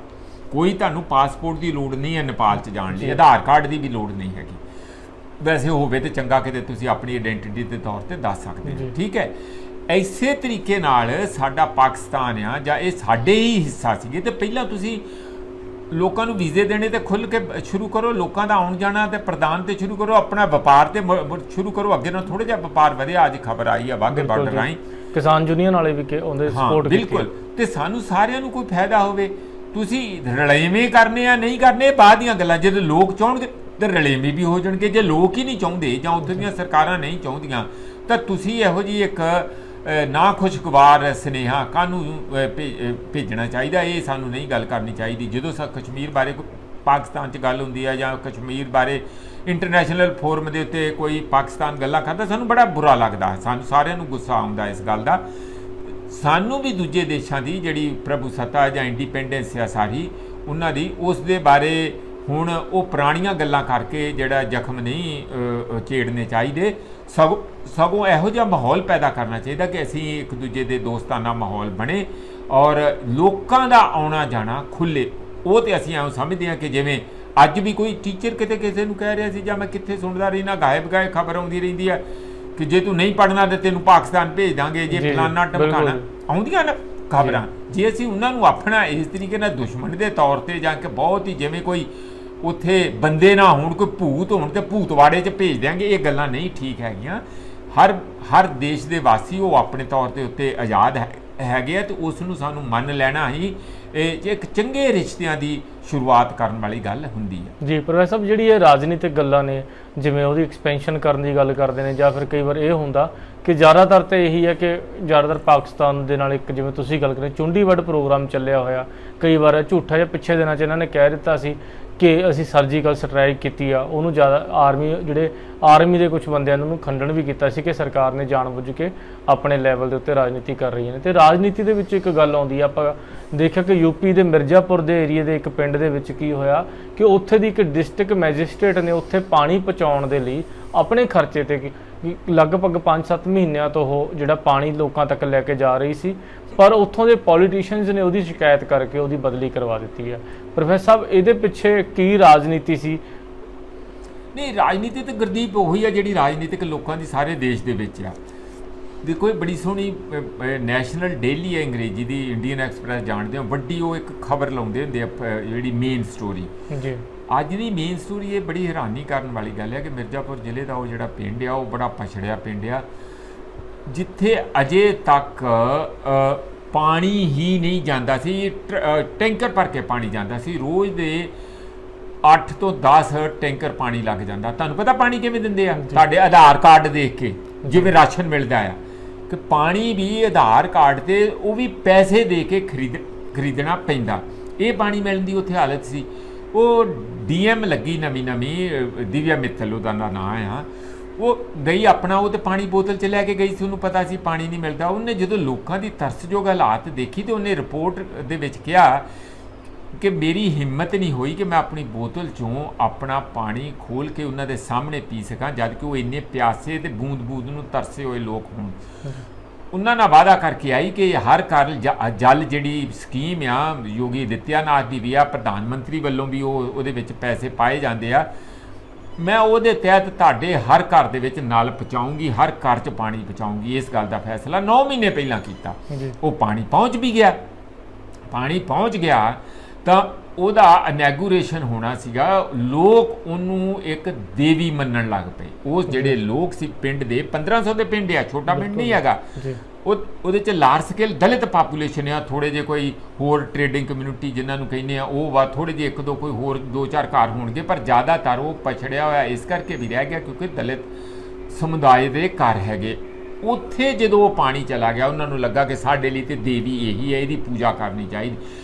ਕੋਈ ਤੁਹਾਨੂੰ ਪਾਸਪੋਰਟ ਦੀ ਲੋੜ ਨਹੀਂ ਹੈ ਨੇਪਾਲ 'ਚ ਜਾਣ ਲਈ, ਆਧਾਰ ਕਾਰਡ ਦੀ ਵੀ ਲੋੜ ਨਹੀਂ ਹੈਗੀ। ਵੈਸੇ ਹੋਵੇ ਤਾਂ ਚੰਗਾ, ਕਿਤੇ ਤੁਸੀਂ ਆਪਣੀ ਆਇਡੈਂਟੀਟੀ ਦੇ ਤੌਰ ਤੇ ਦੱਸ ਸਕਦੇ ਹੋ, ਠੀਕ ਹੈ। ਇਸੇ ਤਰੀਕੇ ਨਾਲ ਸਾਡਾ ਪਾਕਿਸਤਾਨ ਆ, ਜਾਂ ਇਹ ਸਾਡੇ ਹੀ ਹਿੱਸਾ ਸੀਗੇ, ਤੇ ਪਹਿਲਾਂ ਤੁਸੀਂ ਲੋਕਾਂ ਨੂੰ ਵੀਜ਼ੇ ਦੇਣੇ ਤੇ ਖੁੱਲ੍ਹ ਕੇ ਸ਼ੁਰੂ ਕਰੋ, ਲੋਕਾਂ ਦਾ ਆਉਣ ਜਾਣਾ ਤੇ ਪ੍ਰਦਾਨ ਤੇ ਸ਼ੁਰੂ ਕਰੋ, ਆਪਣਾ ਵਪਾਰ ਤੇ ਸ਼ੁਰੂ ਕਰੋ। ਅੱਗੇ ਨਾਲ ਥੋੜ੍ਹਾ ਜਿਹਾ ਵਪਾਰ ਵਧਿਆ, ਅੱਜ ਖਬਰ ਆਈ ਆ ਵਾਘੇ ਬਾਰਡਰ ਰਾਹੀਂ ਕਿਸਾਨ ਯੂਨੀਅਨ ਵਾਲੇ ਵੀ ਉਹਦੇ ਸਪੋਰਟ ਕੀਤੀ। ਬਿਲਕੁਲ, ਤੇ ਸਾਨੂੰ ਸਾਰਿਆਂ ਨੂੰ ਕੋਈ ਫਾਇਦਾ ਹੋਵੇ। ਤੁਸੀਂ ਰਲੇਵੇਂ ਕਰਨੇ ਆ, ਨਹੀਂ ਕਰਨੇ, ਬਾਅਦ ਦੀਆਂ ਗੱਲਾਂ। ਜਦੋਂ ਲੋਕ ਚਾਹੁਣਗੇ ਤਾਂ ਰਲੇਵੇਂ ਵੀ ਹੋ ਜਾਣਗੇ। ਜੇ ਲੋਕ ਹੀ ਨਹੀਂ ਚਾਹੁੰਦੇ ਜਾਂ ਉੱਥੇ ਦੀਆਂ ਸਰਕਾਰਾਂ ਨਹੀਂ ਚਾਹੁੰਦੀਆਂ, ਤਾਂ ਤੁਸੀਂ ਇਹੋ ਜਿਹੀ ਇੱਕ ਨਾ ਖੁਸ਼ਗਵਾਰ ਸੁਨੇਹਾ ਕਾਹਨੂੰ ਭੇਜਣਾ ਚਾਹੀਦਾ? ਇਹ ਸਾਨੂੰ ਨਹੀਂ ਗੱਲ ਕਰਨੀ ਚਾਹੀਦੀ। ਜਦੋਂ ਕਸ਼ਮੀਰ ਬਾਰੇ ਪਾਕਿਸਤਾਨ 'ਚ ਗੱਲ ਹੁੰਦੀ ਹੈ, ਜਾਂ ਕਸ਼ਮੀਰ ਬਾਰੇ ਇੰਟਰਨੈਸ਼ਨਲ ਫੋਰਮ ਦੇ ਉੱਤੇ ਕੋਈ ਪਾਕਿਸਤਾਨ ਗੱਲਾਂ ਕਰਦਾ, ਸਾਨੂੰ ਬੜਾ ਬੁਰਾ ਲੱਗਦਾ, ਸਾਨੂੰ ਸਾਰਿਆਂ ਨੂੰ ਗੁੱਸਾ ਆਉਂਦਾ ਇਸ ਗੱਲ ਦਾ। ਸਾਨੂੰ ਵੀ ਦੂਜੇ ਦੇਸ਼ਾਂ ਦੀ ਜਿਹੜੀ ਪ੍ਰਭੂ ਸੱਤਾ ਜਾਂ ਇੰਡੀਪੈਂਡੈਂਸ ਆ ਸਾਰੀ, ਉਹਨਾਂ ਦੀ ਉਸ ਦੇ ਬਾਰੇ ਹੁਣ ਉਹ ਪੁਰਾਣੀਆਂ ਗੱਲਾਂ ਕਰਕੇ ਜਿਹੜਾ ਜ਼ਖਮ ਨਹੀਂ ਛੇੜਨੇ ਚਾਹੀਦੇ। ਸਗੋਂ ਇਹੋ ਜਿਹਾ ਮਾਹੌਲ ਪੈਦਾ ਕਰਨਾ ਚਾਹੀਦਾ ਕਿ ਅਸੀਂ ਇੱਕ ਦੂਜੇ ਦੇ ਦੋਸਤਾਨਾ ਮਾਹੌਲ ਬਣੇ, ਔਰ ਲੋਕਾਂ ਦਾ ਆਉਣਾ ਜਾਣਾ ਖੁੱਲ੍ਹੇ। ਉਹ ਤਾਂ ਅਸੀਂ ਐਂ ਸਮਝਦੇ ਹਾਂ ਕਿ ਜਿਵੇਂ ਅੱਜ ਵੀ ਕੋਈ ਟੀਚਰ ਕਿਤੇ ਕਿਸੇ ਨੂੰ ਕਹਿ ਰਿਹਾ ਸੀ, ਜਾਂ ਮੈਂ ਕਿੱਥੇ ਸੁਣਦਾ ਰਹੀ ਨਾ, ਗਾਇਬ ਖਬਰ ਆਉਂਦੀ ਰਹਿੰਦੀ ਹੈ ਕਿ ਜੇ ਤੂੰ ਨਹੀਂ ਪੜ੍ਹਨਾ ਤਾਂ ਤੈਨੂੰ ਪਾਕਿਸਤਾਨ ਭੇਜ ਦਾਂਗੇ, ਜੇ ਫਲਾਨਾ ਟਮਕਾਣਾ, ਆਉਂਦੀਆਂ ਨਾ ਖਬਰਾਂ। ਜੇ ਅਸੀਂ ਉਹਨਾਂ ਨੂੰ ਆਪਣਾ ਇਸ ਤਰੀਕੇ ਨਾਲ ਦੁਸ਼ਮਣ ਦੇ ਤੌਰ ਤੇ, ਜਾਂ ਕਿ ਬਹੁਤ ਹੀ ਜਿਵੇਂ ਕੋਈ ਉੱਥੇ ਬੰਦੇ ਨਾ ਹੋਣ, ਕੋਈ ਭੂਤ ਹੋਣ ਤੇ ਭੂਤਵਾੜੇ 'ਚ ਭੇਜ ਦਿਆਂਗੇ, ਇਹ ਗੱਲਾਂ ਨਹੀਂ ਠੀਕ ਹੈਗੀਆਂ। ਹਰ ਦੇਸ਼ ਦੇ ਵਾਸੀ ਉਹ ਆਪਣੇ ਤੌਰ ਤੇ ਉੱਤੇ ਆਜ਼ਾਦ ਹੈਗੇ ਆ, ਤੇ ਉਸ ਨੂੰ ਸਾਨੂੰ ਮੰਨ ਲੈਣਾ ਹੀ ਇਹ ਇੱਕ ਚੰਗੇ ਰਿਸ਼ਤਿਆਂ ਦੀ ਸ਼ੁਰੂਆਤ ਕਰਨ ਵਾਲੀ ਗੱਲ ਹੁੰਦੀ ਹੈ। ਜੀ ਪ੍ਰੋਫੈਸਰ ਸਾਹਿਬ, ਜਿਹੜੀ ਇਹ ਰਾਜਨੀਤਿਕ ਗੱਲਾਂ ਨੇ, ਜਿਵੇਂ ਉਹਦੀ ਐਕਸਪੈਂਸ਼ਨ ਕਰਨ ਦੀ ਗੱਲ ਕਰਦੇ ਨੇ, ਜਾਂ ਫਿਰ ਕਈ ਵਾਰ ਇਹ ਹੁੰਦਾ ਕਿ ਜ਼ਿਆਦਾਤਰ ਤਾਂ ਇਹੀ ਹੈ ਕਿ ਜ਼ਿਆਦਾਤਰ ਪਾਕਿਸਤਾਨ ਦੇ ਨਾਲ ਇੱਕ, ਜਿਵੇਂ ਤੁਸੀਂ ਗੱਲ ਕਰੇ, ਚੁੰਡੀ ਵੱਢ ਪ੍ਰੋਗਰਾਮ ਚੱਲਿਆ ਹੋਇਆ। ਕਈ ਵਾਰ ਝੂਠਾ ਜਿਹਾ ਪਿੱਛੇ ਦਿਨਾਂ 'ਚ ਇਹਨਾਂ ਨੇ ਕਹਿ ਦਿੱਤਾ ਸੀ ਕਿ ਅਸੀਂ ਸਰਜੀਕਲ ਸਟ੍ਰਾਈਕ ਕੀਤੀ ਆ, ਉਹਨੂੰ ਜ਼ਿਆਦਾ ਆਰਮੀ ਦੇ ਕੁਝ ਬੰਦਿਆਂ ਨੂੰ ਖੰਡਨ ਵੀ ਕੀਤਾ ਸੀ ਕਿ ਸਰਕਾਰ ਨੇ ਜਾਣਬੁੱਝ ਕੇ ਆਪਣੇ ਲੈਵਲ ਦੇ ਉੱਤੇ ਰਾਜਨੀਤੀ ਕਰ ਰਹੀਆਂ ਨੇ। ਤੇ ਰਾਜਨੀਤੀ ਦੇ ਵਿੱਚ ਇੱਕ ਗੱਲ ਆਉਂਦੀ ਆ, ਆਪਾਂ ਦੇਖਿਆ ਕਿ ਯੂਪੀ ਦੇ ਮਿਰਜ਼ਾਪੁਰ ਦੇ ਏਰੀਏ ਦੇ ਇੱਕ ਪਿੰਡ ਦੇ ਵਿੱਚ ਕੀ ਹੋਇਆ ਕਿ ਉੱਥੇ ਦੀ ਇੱਕ ਡਿਸਟ੍ਰਿਕਟ ਮੈਜਿਸਟ੍ਰੇਟ ਨੇ ਉੱਥੇ ਪਾਣੀ ਪਹੁੰਚਾਉਣ ਦੇ ਲਈ ਆਪਣੇ ਖਰਚੇ ਤੇ ਲਗਭਗ 5-7 ਮਹੀਨਿਆਂ ਤੋਂ ਉਹ ਜਿਹੜਾ ਪਾਣੀ ਲੋਕਾਂ ਤੱਕ ਲੈ ਕੇ ਜਾ ਰਹੀ ਸੀ, ਪਰ ਉੱਥੋਂ ਦੇ ਪੋਲੀਟੀਸ਼ੀਅਨਸ ਨੇ ਉਹਦੀ ਸ਼ਿਕਾਇਤ ਕਰਕੇ ਉਹਦੀ ਬਦਲੀ ਕਰਵਾ ਦਿੱਤੀ ਹੈ। ਪ੍ਰੋਫੈਸਰ ਸਾਹਿਬ, ਇਹਦੇ ਪਿੱਛੇ ਕੀ ਰਾਜਨੀਤੀ ਸੀ? ਨਹੀਂ, ਰਾਜਨੀਤੀ ਤਾਂ ਗੁਰਦੀਪ ਉਹੀ ਆ ਜਿਹੜੀ ਰਾਜਨੀਤਿਕ ਲੋਕਾਂ ਦੀ ਸਾਰੇ ਦੇਸ਼ ਦੇ ਵਿੱਚ ਆ। ਦੇਖੋ, ਇਹ ਬੜੀ ਸੋਹਣੀ ਨੈਸ਼ਨਲ ਡੇਲੀ ਹੈ ਅੰਗਰੇਜ਼ੀ ਦੀ, ਇੰਡੀਅਨ ਐਕਸਪ੍ਰੈਸ ਜਾਣਦੇ ਹੋ, ਵੱਡੀ ਉਹ ਇੱਕ ਖਬਰ ਲਾਉਂਦੇ ਹੁੰਦੇ ਆ, ਜਿਹੜੀ ਮੇਨ ਸਟੋਰੀ। ਜੀ ਅੱਜ ਦੀ ਮੇਨ ਸਟੋਰੀ ਇਹ ਬੜੀ ਹੈਰਾਨੀ ਕਰਨ ਵਾਲੀ ਗੱਲ ਹੈ ਕਿ ਮਿਰਜ਼ਾਪੁਰ ਜ਼ਿਲ੍ਹੇ ਦਾ ਉਹ ਜਿਹੜਾ ਪਿੰਡ ਆ, ਉਹ ਬੜਾ ਪਛੜਿਆ ਪਿੰਡ ਆ, ਜਿੱਥੇ ਅਜੇ ਤੱਕ ਪਾਣੀ ਹੀ ਨਹੀਂ ਜਾਂਦਾ ਸੀ। ਟੈਂਕਰ ਭਰ ਕੇ ਪਾਣੀ ਜਾਂਦਾ ਸੀ, ਰੋਜ਼ ਦੇ 8 ਤੋਂ 10 ਟੈਂਕਰ ਪਾਣੀ ਲੱਗ ਜਾਂਦਾ। ਤੁਹਾਨੂੰ ਪਤਾ ਪਾਣੀ ਕਿਵੇਂ ਦਿੰਦੇ ਆ? ਤੁਹਾਡੇ ਆਧਾਰ ਕਾਰਡ ਦੇਖ ਕੇ, ਜਿਵੇਂ ਰਾਸ਼ਨ ਮਿਲਦਾ ਆ, ਕਿ ਪਾਣੀ ਵੀ ਆਧਾਰ ਕਾਰਡ ਤੇ ਉਹ ਵੀ ਪੈਸੇ ਦੇ ਕੇ ਖਰੀਦਣਾ ਪੈਂਦਾ। ਇਹ ਪਾਣੀ ਮਿਲਣ ਦੀ ਉੱਥੇ ਹਾਲਤ ਸੀ। ਉਹ DM ਲੱਗੀ ਨਵੀਂ, ਦਿਵਿਆ ਮਿੱਤਲ ਉਹਦਾ ਨਾਂ ਆ, ਉਹ ਗਈ ਆਪਣਾ, ਉਹ ਤੇ ਪਾਣੀ ਬੋਤਲ 'ਚ ਲੈ ਕੇ ਗਈ ਸੀ, ਉਹਨੂੰ ਪਤਾ ਸੀ ਪਾਣੀ ਨਹੀਂ ਮਿਲਦਾ। ਉਹਨੇ ਜਦੋਂ ਲੋਕਾਂ ਦੀ ਤਰਸਯੋਗ ਹਾਲਾਤ ਦੇਖੀ ਤੇ ਉਹਨੇ ਰਿਪੋਰਟ ਦੇ ਵਿੱਚ ਕਿਹਾ ਕਿ ਮੇਰੀ ਹਿੰਮਤ ਨਹੀਂ ਹੋਈ ਕਿ ਮੈਂ ਆਪਣੀ ਬੋਤਲ 'ਚੋਂ ਆਪਣਾ ਪਾਣੀ ਖੋਲ੍ਹ ਕੇ ਉਹਨਾਂ ਦੇ ਸਾਹਮਣੇ ਪੀ ਸਕਾਂ, ਜਦ ਕਿ ਉਹ ਇੰਨੇ ਪਿਆਸੇ ਤੇ ਬੂੰਦ-ਬੂੰਦ ਨੂੰ ਤਰਸੇ ਹੋਏ ਲੋਕ ਹੋਣ। ਉਹਨਾਂ ਨਾਲ ਵਾਅਦਾ ਕਰਕੇ ਆਈ ਕਿ ਹਰ ਘਰ ਜਲ ਜਿਹੜੀ ਸਕੀਮ ਆ ਯੋਗੀ ਆਦਿੱਤਿਆਨਾਥ ਦੀ ਵੀ ਆ, ਪ੍ਰਧਾਨ ਮੰਤਰੀ ਵੱਲੋਂ ਵੀ ਉਹਦੇ ਵਿੱਚ ਪੈਸੇ ਪਾਏ ਜਾਂਦੇ ਆ, ਮੈਂ ਉਹਦੇ ਤਹਿਤ ਤੁਹਾਡੇ ਹਰ ਘਰ ਦੇ ਵਿੱਚ ਨਲ ਪਹੁੰਚਾਊਂਗੀ, ਹਰ ਘਰ 'ਚ ਪਾਣੀ ਪਹੁੰਚਾਊਂਗੀ। ਇਸ ਗੱਲ ਦਾ ਫੈਸਲਾ 9 ਮਹੀਨੇ ਪਹਿਲਾਂ ਕੀਤਾ। ਉਹ ਪਾਣੀ ਪਹੁੰਚ ਵੀ ਗਿਆ। ਪਾਣੀ ਪਹੁੰਚ ਗਿਆ ਤਾਂ ਉਹਦਾ ਇਨੈਗੂਰੇਸ਼ਨ ਹੋਣਾ ਸੀਗਾ। ਲੋਕ ਉਹਨੂੰ ਇੱਕ ਦੇਵੀ ਮੰਨਣ ਲੱਗ ਪਏ। ਉਹ ਜਿਹੜੇ ਲੋਕ ਸੀ ਪਿੰਡ ਦੇ 1500 ਦੇ ਪਿੰਡ ਆ, ਛੋਟਾ ਪਿੰਡ ਨਹੀਂ ਹੈਗਾ। ਉਹਦੇ 'ਚ ਲਾਰਜ ਸਕੇਲ ਦਲਿਤ ਪਾਪੂਲੇਸ਼ਨ ਆ, ਥੋੜ੍ਹੇ ਜਿਹੇ ਕੋਈ ਹੋਰ ਟ੍ਰੇਡਿੰਗ ਕਮਿਊਨਿਟੀ ਜਿਨ੍ਹਾਂ ਨੂੰ ਕਹਿੰਦੇ ਆ ਉਹ ਵਾ, ਥੋੜ੍ਹੇ ਜਿਹੇ ਇੱਕ ਦੋ ਕੋਈ ਹੋਰ 2-4 ਘਰ ਹੋਣਗੇ, ਪਰ ਜ਼ਿਆਦਾਤਰ ਉਹ ਪਛੜਿਆ ਹੋਇਆ ਇਸ ਕਰਕੇ ਵੀ ਰਹਿ ਗਿਆ ਕਿਉਂਕਿ ਦਲਿਤ ਸਮੁਦਾਇ ਦੇ ਘਰ ਹੈਗੇ। ਉੱਥੇ ਜਦੋਂ ਉਹ ਪਾਣੀ ਚਲਾ ਗਿਆ, ਉਹਨਾਂ ਨੂੰ ਲੱਗਾ ਕਿ ਸਾਡੇ ਲਈ ਤੇ ਦੇਵੀ ਇਹੀ ਹੈ, ਇਹਦੀ ਪੂਜਾ ਕਰਨੀ ਚਾਹੀਦੀ,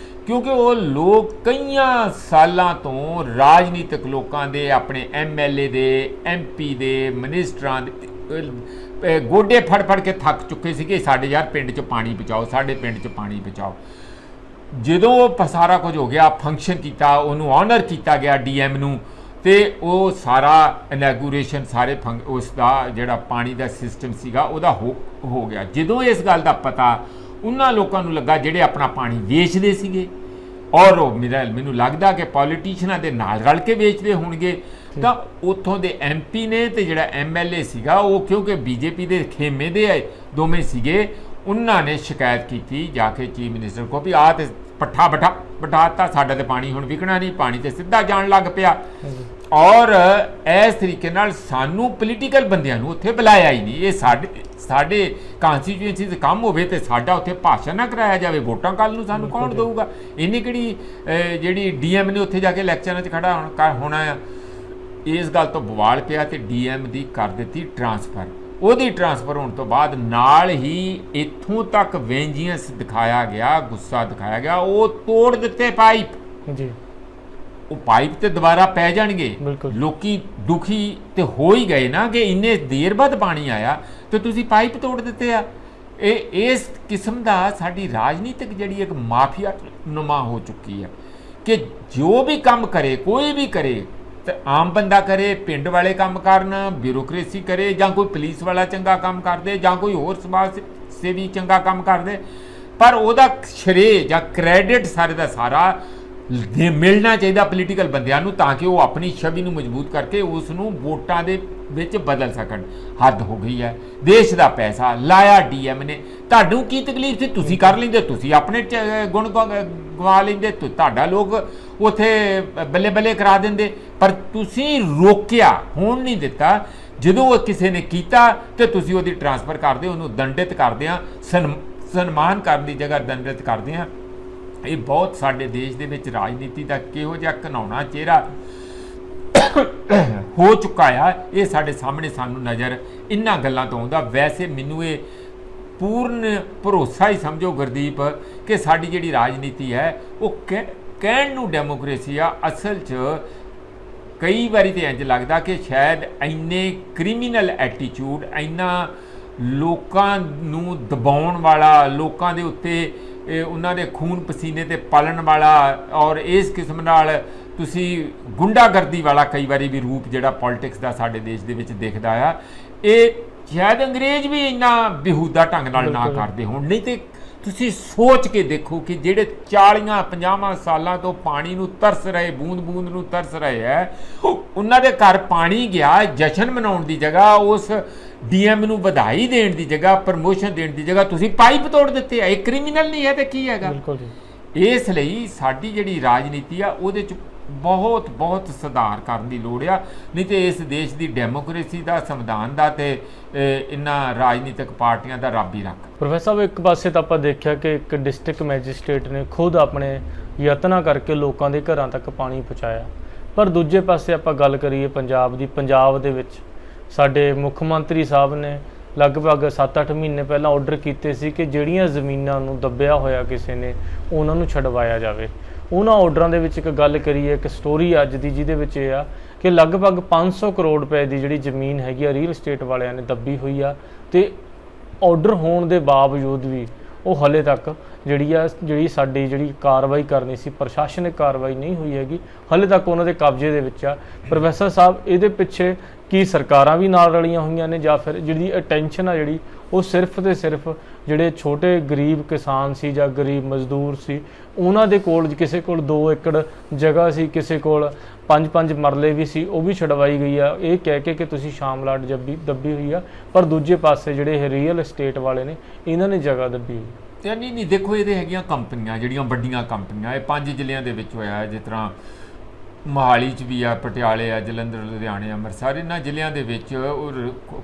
ਕਿਉਂਕਿ ਉਹ ਲੋਕ ਕਈਆਂ ਸਾਲਾਂ ਤੋਂ ਰਾਜਨੀਤਿਕ ਲੋਕਾਂ ਦੇ, ਆਪਣੇ MLA ਦੇ, MP ਦੇ, ਮਿਨਿਸਟਰਾਂ ਦੇ ਗੋਡੇ ਫੜ ਕੇ ਥੱਕ ਚੁੱਕੇ ਸੀ ਕਿ ਸਾਡੇ ਯਾਰ ਪਿੰਡ 'ਚ ਪਾਣੀ ਪਹੁੰਚਾਓ, ਸਾਡੇ ਪਿੰਡ 'ਚ ਪਾਣੀ ਪਹੁੰਚਾਓ। ਜਦੋਂ ਉਹ ਸਾਰਾ ਕੁਝ ਹੋ ਗਿਆ, ਫੰਕਸ਼ਨ ਕੀਤਾ, ਉਹਨੂੰ ਆਨਰ ਕੀਤਾ ਗਿਆ DM ਨੂੰ, ਤੇ ਉਹ ਸਾਰਾ ਇਨੈਗੂਰੇਸ਼ਨ ਸਾਰੇ ਉਸ ਦਾ ਜਿਹੜਾ ਪਾਣੀ ਦਾ ਸਿਸਟਮ ਸੀਗਾ ਉਹਦਾ ਹੋ ਗਿਆ। ਜਦੋਂ ਇਸ ਗੱਲ ਦਾ ਪਤਾ ਉਹਨਾਂ ਲੋਕਾਂ ਨੂੰ ਲੱਗਾ ਜਿਹੜੇ ਆਪਣਾ ਪਾਣੀ ਵੇਚਦੇ ਸੀਗੇ, ਔਰ ਉਹ ਮੈਨੂੰ ਲੱਗਦਾ ਕਿ ਪੋਲੀਟੀਸ਼ੀਅਨਾਂ ਦੇ ਨਾਲ ਰਲ ਕੇ ਵੇਚਦੇ ਹੋਣਗੇ, ਤਾਂ ਉੱਥੋਂ ਦੇ MP ਨੇ ਤੇ ਜਿਹੜਾ MLA ਸੀਗਾ ਉਹ ਕਿਉਂਕਿ BJP ਦੇ ਖੇਮੇ ਦੇ ਦੋਵੇਂ ਸੀਗੇ, ਉਹਨਾਂ ਨੇ ਸ਼ਿਕਾਇਤ ਕੀਤੀ ਜਾ ਕੇ ਚੀਫ ਮਿਨਿਸਟਰ ਕੋਲ ਵੀ ਆਹ ਤੇ ਪੱਠਾ ਬਿਠਾਤਾ, ਸਾਡਾ ਤੇ ਪਾਣੀ ਹੁਣ ਵਿਕਣਾ ਨਹੀਂ, ਪਾਣੀ ਤੇ ਸਿੱਧਾ ਜਾਣ ਲੱਗ ਪਿਆ। ਔਰ ਇਸ ਤਰੀਕੇ ਨਾਲ ਸਾਨੂੰ ਪੋਲੀਟੀਕਲ ਬੰਦਿਆਂ ਨੂੰ ਉੱਥੇ ਬੁਲਾਇਆ ਹੀ ਨਹੀਂ। ਇਹ ਸਾਡੇ ਕਾਂਸਟੀਚੁਐਂਸੀ 'ਚ ਕੰਮ ਹੋਵੇ ਤੇ ਸਾਡਾ ਉੱਥੇ ਭਾਸ਼ਣ ਨਾ ਕਰਾਇਆ ਜਾਵੇ, ਵੋਟਾਂ ਕੱਲ੍ਹ ਨੂੰ ਸਾਨੂੰ ਕੌਣ ਦੇਊਗਾ? ਇਹਨੇ ਕਿਹੜੀ ਜਿਹੜੀ DM ਨੇ ਉੱਥੇ ਜਾ ਕੇ ਲੈਕਚਰਾਂ 'ਚ ਖੜਾ ਹੋਣਾ ਆ। ਇਸ ਗੱਲ ਤੋਂ ਬਵਾਲ ਪਿਆ ਤੇ DM ਦੀ ਕਰ ਦਿੱਤੀ ਟਰਾਂਸਫਰ। ਉਹਦੀ ਟਰਾਂਸਫਰ ਹੋਣ ਤੋਂ ਬਾਅਦ ਨਾਲ ਹੀ ਇੱਥੋਂ ਤੱਕ ਵੈਂਜੀਅੰਸ ਦਿਖਾਇਆ ਗਿਆ, ਗੁੱਸਾ ਦਿਖਾਇਆ ਗਿਆ, ਉਹ ਤੋੜ ਦਿੱਤੇ ਪਾਈਪ ਜੀ। ਉਹ ਪਾਈਪ ਤੇ ਦੁਬਾਰਾ ਪੈ ਜਾਣਗੇ। ਲੋਕੀ ਦੁਖੀ ਤੇ ਹੋ ਹੀ ਗਏ ਨਾ ਕਿ ਇੰਨੇ ਦੇਰ ਬਾਅਦ ਪਾਣੀ ਆਇਆ ਤੇ ਤੁਸੀਂ ਪਾਈਪ ਤੋੜ ਦਿੱਤੇ ਆ। ਇਸ ਕਿਸਮ ਦਾ ਸਾਡੀ ਰਾਜਨੀਤਿਕ ਜਿਹੜੀ ਇੱਕ ਮਾਫੀਆ ਨੁਮਾ ਹੋ ਚੁੱਕੀ ਹੈ ਕਿ ਜੋ ਵੀ ਕੰਮ ਕਰੇ, ਕੋਈ ਵੀ ਕਰੇ, ਤੇ ਆਮ ਬੰਦਾ ਕਰੇ, ਪਿੰਡ ਵਾਲੇ ਕੰਮ ਕਰਨ, ਬਿਊਰੋਕ੍ਰੇਸੀ ਕਰੇ, ਜਾਂ ਕੋਈ ਪੁਲਿਸ ਵਾਲਾ ਚੰਗਾ ਕੰਮ ਕਰਦੇ, ਜਾਂ ਕੋਈ ਹੋਰ ਸਮਾਜ ਸੇਵੀ ਚੰਗਾ ਕੰਮ ਕਰਦੇ, ਪਰ ਉਹਦਾ ਸ਼੍ਰੇਅ ਜਾਂ ਕ੍ਰੈਡਿਟ ਸਾਰੇ ਦਾ ਸਾਰਾ ਮਿਲਣਾ ਚਾਹੀਦਾ ਪੋਲੀਟੀਕਲ ਬੰਦਿਆਂ ਨੂੰ, ਤਾਂ ਕਿ ਉਹ ਆਪਣੀ ਛਵੀ ਨੂੰ ਮਜ਼ਬੂਤ ਕਰਕੇ ਉਸ ਨੂੰ ਵੋਟਾਂ ਦੇ ਵਿੱਚ ਬਦਲ ਸਕਣ। ਹੱਦ ਹੋ ਗਈ ਹੈ। ਦੇਸ਼ ਦਾ ਪੈਸਾ ਲਾਇਆ DM ਨੇ। ਤੁਹਾਨੂੰ ਕੀ ਤਕਲੀਫ ਸੀ? ਤੁਸੀਂ ਕਰ ਲੈਂਦੇ, ਤੁਸੀਂ ਆਪਣੇ ਗੁਣ ਗਵਾ ਲੈਂਦੇ, ਤੁਹਾਡਾ ਲੋਕ ਉੱਥੇ ਬੱਲੇ ਬੱਲੇ ਕਰਾ ਦਿੰਦੇ, ਪਰ ਤੁਸੀਂ ਰੋਕਿਆ, ਹੋਣ ਨਹੀਂ ਦਿੱਤਾ। ਜਦੋਂ ਉਹ ਕਿਸੇ ਨੇ ਕੀਤਾ ਤੇ ਤੁਸੀਂ ਉਹਦੀ ਟਰਾਂਸਫਰ ਕਰਦੇ, ਉਹਨੂੰ ਦੰਡਿਤ ਕਰਦੇ ਆ, ਸਨਮਾਨ ਕਰਨ ਦੀ ਜਗ੍ਹਾ ਦੰਡਿਤ ਕਰਦੇ ਆ। ਇਹ ਬਹੁਤ ਸਾਡੇ ਦੇਸ਼ ਦੇ ਵਿੱਚ ਰਾਜਨੀਤੀ ਦਾ ਕਿਹੋ ਜਿਹਾ ਘਿਨਾਉਣਾ ਚਿਹਰਾ ਹੋ ਚੁੱਕਾ ਆ, ਇਹ ਸਾਡੇ ਸਾਹਮਣੇ ਸਾਨੂੰ ਨਜ਼ਰ ਇਹਨਾਂ ਗੱਲਾਂ ਤੋਂ ਆਉਂਦਾ। ਵੈਸੇ ਮੈਨੂੰ ਇਹ ਪੂਰਨ ਭਰੋਸਾ ਹੀ ਸਮਝੋ ਗੁਰਦੀਪ ਕਿ ਸਾਡੀ ਜਿਹੜੀ ਰਾਜਨੀਤੀ ਹੈ ਉਹ ਕਹਿਣ ਨੂੰ ਡੈਮੋਕ੍ਰੇਸੀ ਆ, ਅਸਲ 'ਚ ਕਈ ਵਾਰੀ ਤਾਂ ਇੰਝ ਲੱਗਦਾ ਕਿ ਸ਼ਾਇਦ ਇੰਨੇ ਕ੍ਰਿਮੀਨਲ ਐਟੀਟਿਊਡ, ਇੰਨਾ ਲੋਕਾਂ ਨੂੰ ਦਬਾਉਣ ਵਾਲਾ, ਲੋਕਾਂ ਦੇ ਉੱਤੇ ਉਹਨਾਂ ਦੇ ਖੂਨ ਪਸੀਨੇ ਤੇ ਪਾਲਣ ਵਾਲਾ, ਔਰ ਇਸ ਕਿਸਮ ਨਾਲ ਤੁਸੀਂ ਗੁੰਡਾਗਰਦੀ ਵਾਲਾ ਕਈ ਵਾਰੀ ਵੀ ਰੂਪ ਜਿਹੜਾ ਪੋਲਿਟਿਕਸ ਦਾ ਸਾਡੇ ਦੇਸ਼ ਦੇ ਵਿੱਚ ਦਿਖਦਾ ਆ, ਇਹ ਸ਼ਾਇਦ ਅੰਗਰੇਜ਼ ਵੀ ਇੰਨਾ ਬੇਹੂਦਾ ਢੰਗ ਨਾਲ ਨਾ ਕਰਦੇ ਹੋਣ। ਨਹੀਂ ਤੇ ਤੁਸੀਂ ਸੋਚ ਕੇ ਦੇਖੋ ਕਿ ਜਿਹੜੇ 40-50 ਸਾਲਾਂ ਤੋਂ ਪਾਣੀ ਨੂੰ ਤਰਸ ਰਹੇ, ਬੂੰਦ-ਬੂੰਦ ਨੂੰ ਤਰਸ ਰਹੇ ਹੈ, ਉਹਨਾਂ ਦੇ ਘਰ ਪਾਣੀ ਗਿਆ, ਜਸ਼ਨ ਮਨਾਉਣ ਦੀ ਜਗ੍ਹਾ, ਉਸ DM ਨੂੰ ਵਧਾਈ ਦੇਣ ਦੀ ਜਗ੍ਹਾ, ਪ੍ਰਮੋਸ਼ਨ ਦੇਣ ਦੀ ਜਗ੍ਹਾ ਤੁਸੀਂ ਪਾਈਪ ਤੋੜ ਦਿੱਤੇ ਆ। ਇਹ ਕ੍ਰਿਮੀਨਲ ਨਹੀਂ ਹੈ ਤੇ ਕੀ ਹੈਗਾ? ਇਸ ਲਈ ਸਾਡੀ ਜਿਹੜੀ ਰਾਜਨੀਤੀ ਆ ਉਹਦੇ 'ਚ ਬਹੁਤ ਸੁਧਾਰ ਕਰਨ ਦੀ ਲੋੜ ਆ, ਨਹੀਂ ਤੇ ਇਸ ਦੇਸ਼ ਦੀ ਡੈਮੋਕ੍ਰੇਸੀ ਦਾ, ਸੰਵਿਧਾਨ ਦਾ ਤੇ ਇਹਨਾਂ ਰਾਜਨੀਤਿਕ ਪਾਰਟੀਆਂ ਦਾ ਰੱਬ ਹੀ ਰੱਖ। ਪ੍ਰੋਫੈਸਰ ਸਾਹਿਬ, ਇੱਕ ਪਾਸੇ ਤਾਂ ਆਪਾਂ ਦੇਖਿਆ ਕਿ ਇੱਕ ਡਿਸਟ੍ਰਿਕਟ ਮੈਜਿਸਟ੍ਰੇਟ ਨੇ ਖੁਦ ਆਪਣੇ ਯਤਨਾਂ ਕਰਕੇ ਲੋਕਾਂ ਦੇ ਘਰਾਂ ਤੱਕ ਪਾਣੀ ਪਹੁੰਚਾਇਆ, ਪਰ ਦੂਜੇ ਪਾਸੇ ਆਪਾਂ ਗੱਲ ਕਰੀਏ ਪੰਜਾਬ ਦੀ, ਪੰਜਾਬ ਦੇ ਵਿੱਚ ਸਾਡੇ ਮੁੱਖ ਮੰਤਰੀ ਸਾਹਿਬ ਨੇ ਲਗਭਗ 7-8 ਮਹੀਨੇ ਪਹਿਲਾਂ ਆਰਡਰ ਕੀਤੇ ਸੀ ਕਿ ਜਿਹੜੀਆਂ ਜ਼ਮੀਨਾਂ ਨੂੰ ਦੱਬਿਆ ਹੋਇਆ ਕਿਸੇ ਨੇ ਉਹਨਾਂ ਨੂੰ ਛਡਵਾਇਆ ਜਾਵੇ। ਉਹਨਾਂ ਆਰਡਰਾਂ ਦੇ ਵਿੱਚ ਇੱਕ ਗੱਲ ਕਰੀਏ, ਇੱਕ ਸਟੋਰੀ ਅੱਜ ਦੀ ਜਿਹਦੇ ਵਿੱਚ ਇਹ ਆ ਕਿ ਲਗਭਗ 500 ਕਰੋੜ ਰੁਪਏ ਦੀ ਜਿਹੜੀ ਜ਼ਮੀਨ ਹੈਗੀ ਆ ਰੀਅਲ estate ਵਾਲਿਆਂ ਨੇ ਦੱਬੀ ਹੋਈ ਆ, ਤੇ ਆਰਡਰ ਹੋਣ ਦੇ ਬਾਵਜੂਦ ਵੀ ਉਹ ਹਲੇ ਤੱਕ ਜਿਹੜੀ ਸਾਡੀ ਜਿਹੜੀ ਕਾਰਵਾਈ ਕਰਨੀ ਸੀ, ਪ੍ਰਸ਼ਾਸਨਿਕ ਕਾਰਵਾਈ ਨਹੀਂ ਹੋਈ ਹੈਗੀ, ਹਲੇ ਤੱਕ ਉਹਨਾਂ ਦੇ ਕਬਜ਼ੇ ਦੇ ਵਿੱਚ ਆ। ਪ੍ਰੋਫੈਸਰ ਸਾਹਿਬ, ਇਹਦੇ ਪਿੱਛੇ ਕੀ ਸਰਕਾਰਾਂ ਵੀ ਨਾਲ ਰਲੀਆਂ ਹੋਈਆਂ ਨੇ, ਜਾਂ ਫਿਰ ਜਿਹੜੀ ਅਟੈਂਸ਼ਨ ਆ ਜਿਹੜੀ ਉਹ ਸਿਰਫ ਤੇ ਸਿਰਫ ਜਿਹੜੇ ਛੋਟੇ ਗਰੀਬ ਕਿਸਾਨ ਸੀ ਜਾਂ ਗਰੀਬ ਮਜ਼ਦੂਰ ਸੀ ਉਹਨਾਂ ਦੇ ਕੋਲ, ਕਿਸੇ ਕੋਲ 2 ਏਕੜ ਜਗ੍ਹਾ ਸੀ, ਕਿਸੇ ਕੋਲ 5-5 ਮਰਲੇ ਵੀ ਸੀ, ਉਹ ਵੀ ਛਡਵਾਈ ਗਈ ਆ ਇਹ ਕਹਿ ਕੇ ਕਿ ਤੁਸੀਂ ਸ਼ਾਮਲਾਟ ਦੱਬੀ ਹੋਈ ਆ, ਪਰ ਦੂਜੇ ਪਾਸੇ ਜਿਹੜੇ ਇਹ ਰੀਅਲ estate ਵਾਲੇ ਨੇ ਇਹਨਾਂ ਨੇ ਜਗ੍ਹਾ ਦੱਬੀ ਹੋਈ। ਤੇ ਨਹੀਂ ਦੇਖੋ, ਇਹਦੇ ਹੈਗੀਆਂ ਕੰਪਨੀਆਂ ਜਿਹੜੀਆਂ ਵੱਡੀਆਂ ਕੰਪਨੀਆਂ, ਇਹ 5 ਜ਼ਿਲ੍ਹਿਆਂ ਦੇ ਵਿੱਚ ਹੋਇਆ, ਜਿਸ ਤਰ੍ਹਾਂ ਮੋਹਾਲੀ 'ਚ ਵੀ ਆ, ਪਟਿਆਲੇ ਆ, ਜਲੰਧਰ, ਲੁਧਿਆਣੇ, ਅੰਮ੍ਰਿਤਸਰ, ਇਹਨਾਂ ਜ਼ਿਲ੍ਹਿਆਂ ਦੇ ਵਿੱਚ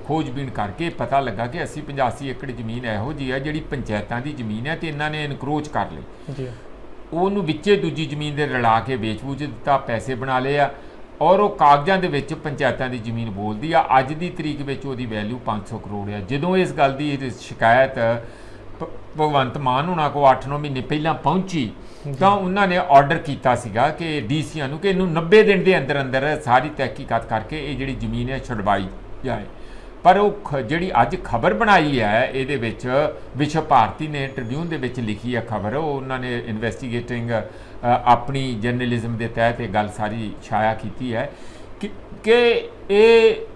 ਖੋਜਬੀਨ ਕਰਕੇ ਪਤਾ ਲੱਗਾ ਕਿ 80-85 ਏਕੜ ਜ਼ਮੀਨ ਇਹੋ ਜਿਹੀ ਹੈ ਜਿਹੜੀ ਪੰਚਾਇਤਾਂ ਦੀ ਜ਼ਮੀਨ ਹੈ, ਤੇ ਇਹਨਾਂ ਨੇ ਇਨਕਰੋਚ ਕਰ ਲਈ ਜੀ, ਉਹਨੂੰ ਵਿੱਚੇ ਦੂਜੀ ਜ਼ਮੀਨ ਦੇ ਰਲਾ ਕੇ ਵੇਚ-ਵੂਚ ਦਿੱਤਾ, ਪੈਸੇ ਬਣਾ ਲਏ ਆ, ਔਰ ਉਹ ਕਾਗਜ਼ਾਂ ਦੇ ਵਿੱਚ ਪੰਚਾਇਤਾਂ ਦੀ ਜ਼ਮੀਨ ਬੋਲਦੀ ਆ। ਅੱਜ ਦੀ ਤਰੀਕ ਵਿੱਚ ਉਹਦੀ ਵੈਲਿਊ 500 ਕਰੋੜ ਆ। ਜਦੋਂ ਇਸ ਗੱਲ ਦੀ ਸ਼ਿਕਾਇਤ ਭਗਵੰਤ ਮਾਨ ਹੋਣਾ ਕੋ 8-9 ਮਹੀਨੇ ਪਹਿਲਾਂ ਪਹੁੰਚੀ ਤਾਂ ਉਹਨਾਂ ਨੇ ਆਰਡਰ ਕੀਤਾ ਸੀਗਾ ਕਿ ਡੀਸੀਆਂ ਨੂੰ ਕਿ ਇਹਨੂੰ 90 ਦਿਨ ਦੇ ਅੰਦਰ ਅੰਦਰ ਸਾਰੀ ਤਹਿਕੀਕਾਤ ਕਰਕੇ ਇਹ ਜਿਹੜੀ ਜ਼ਮੀਨ ਹੈ ਛੁਡਵਾਈ ਜਾਏ। ਪਰ ਉਹ ਜਿਹੜੀ ਅੱਜ ਖਬਰ ਬਣਾਈ ਹੈ ਇਹਦੇ ਵਿੱਚ ਵਿਸ਼ਵ ਭਾਰਤੀ ਨੇ ਟ੍ਰਿਬਿਊਨ ਦੇ ਵਿੱਚ ਲਿਖੀ ਹੈ ਖਬਰ, ਉਹਨਾਂ ਨੇ ਇਨਵੈਸਟੀਗੇਟਿੰਗ ਆਪਣੀ ਜਰਨਲਿਜ਼ਮ ਦੇ ਤਹਿਤ ਇਹ ਗੱਲ ਸਾਰੀ ਛਾਇਆ ਕੀਤੀ ਹੈ ਕਿ ਇਹ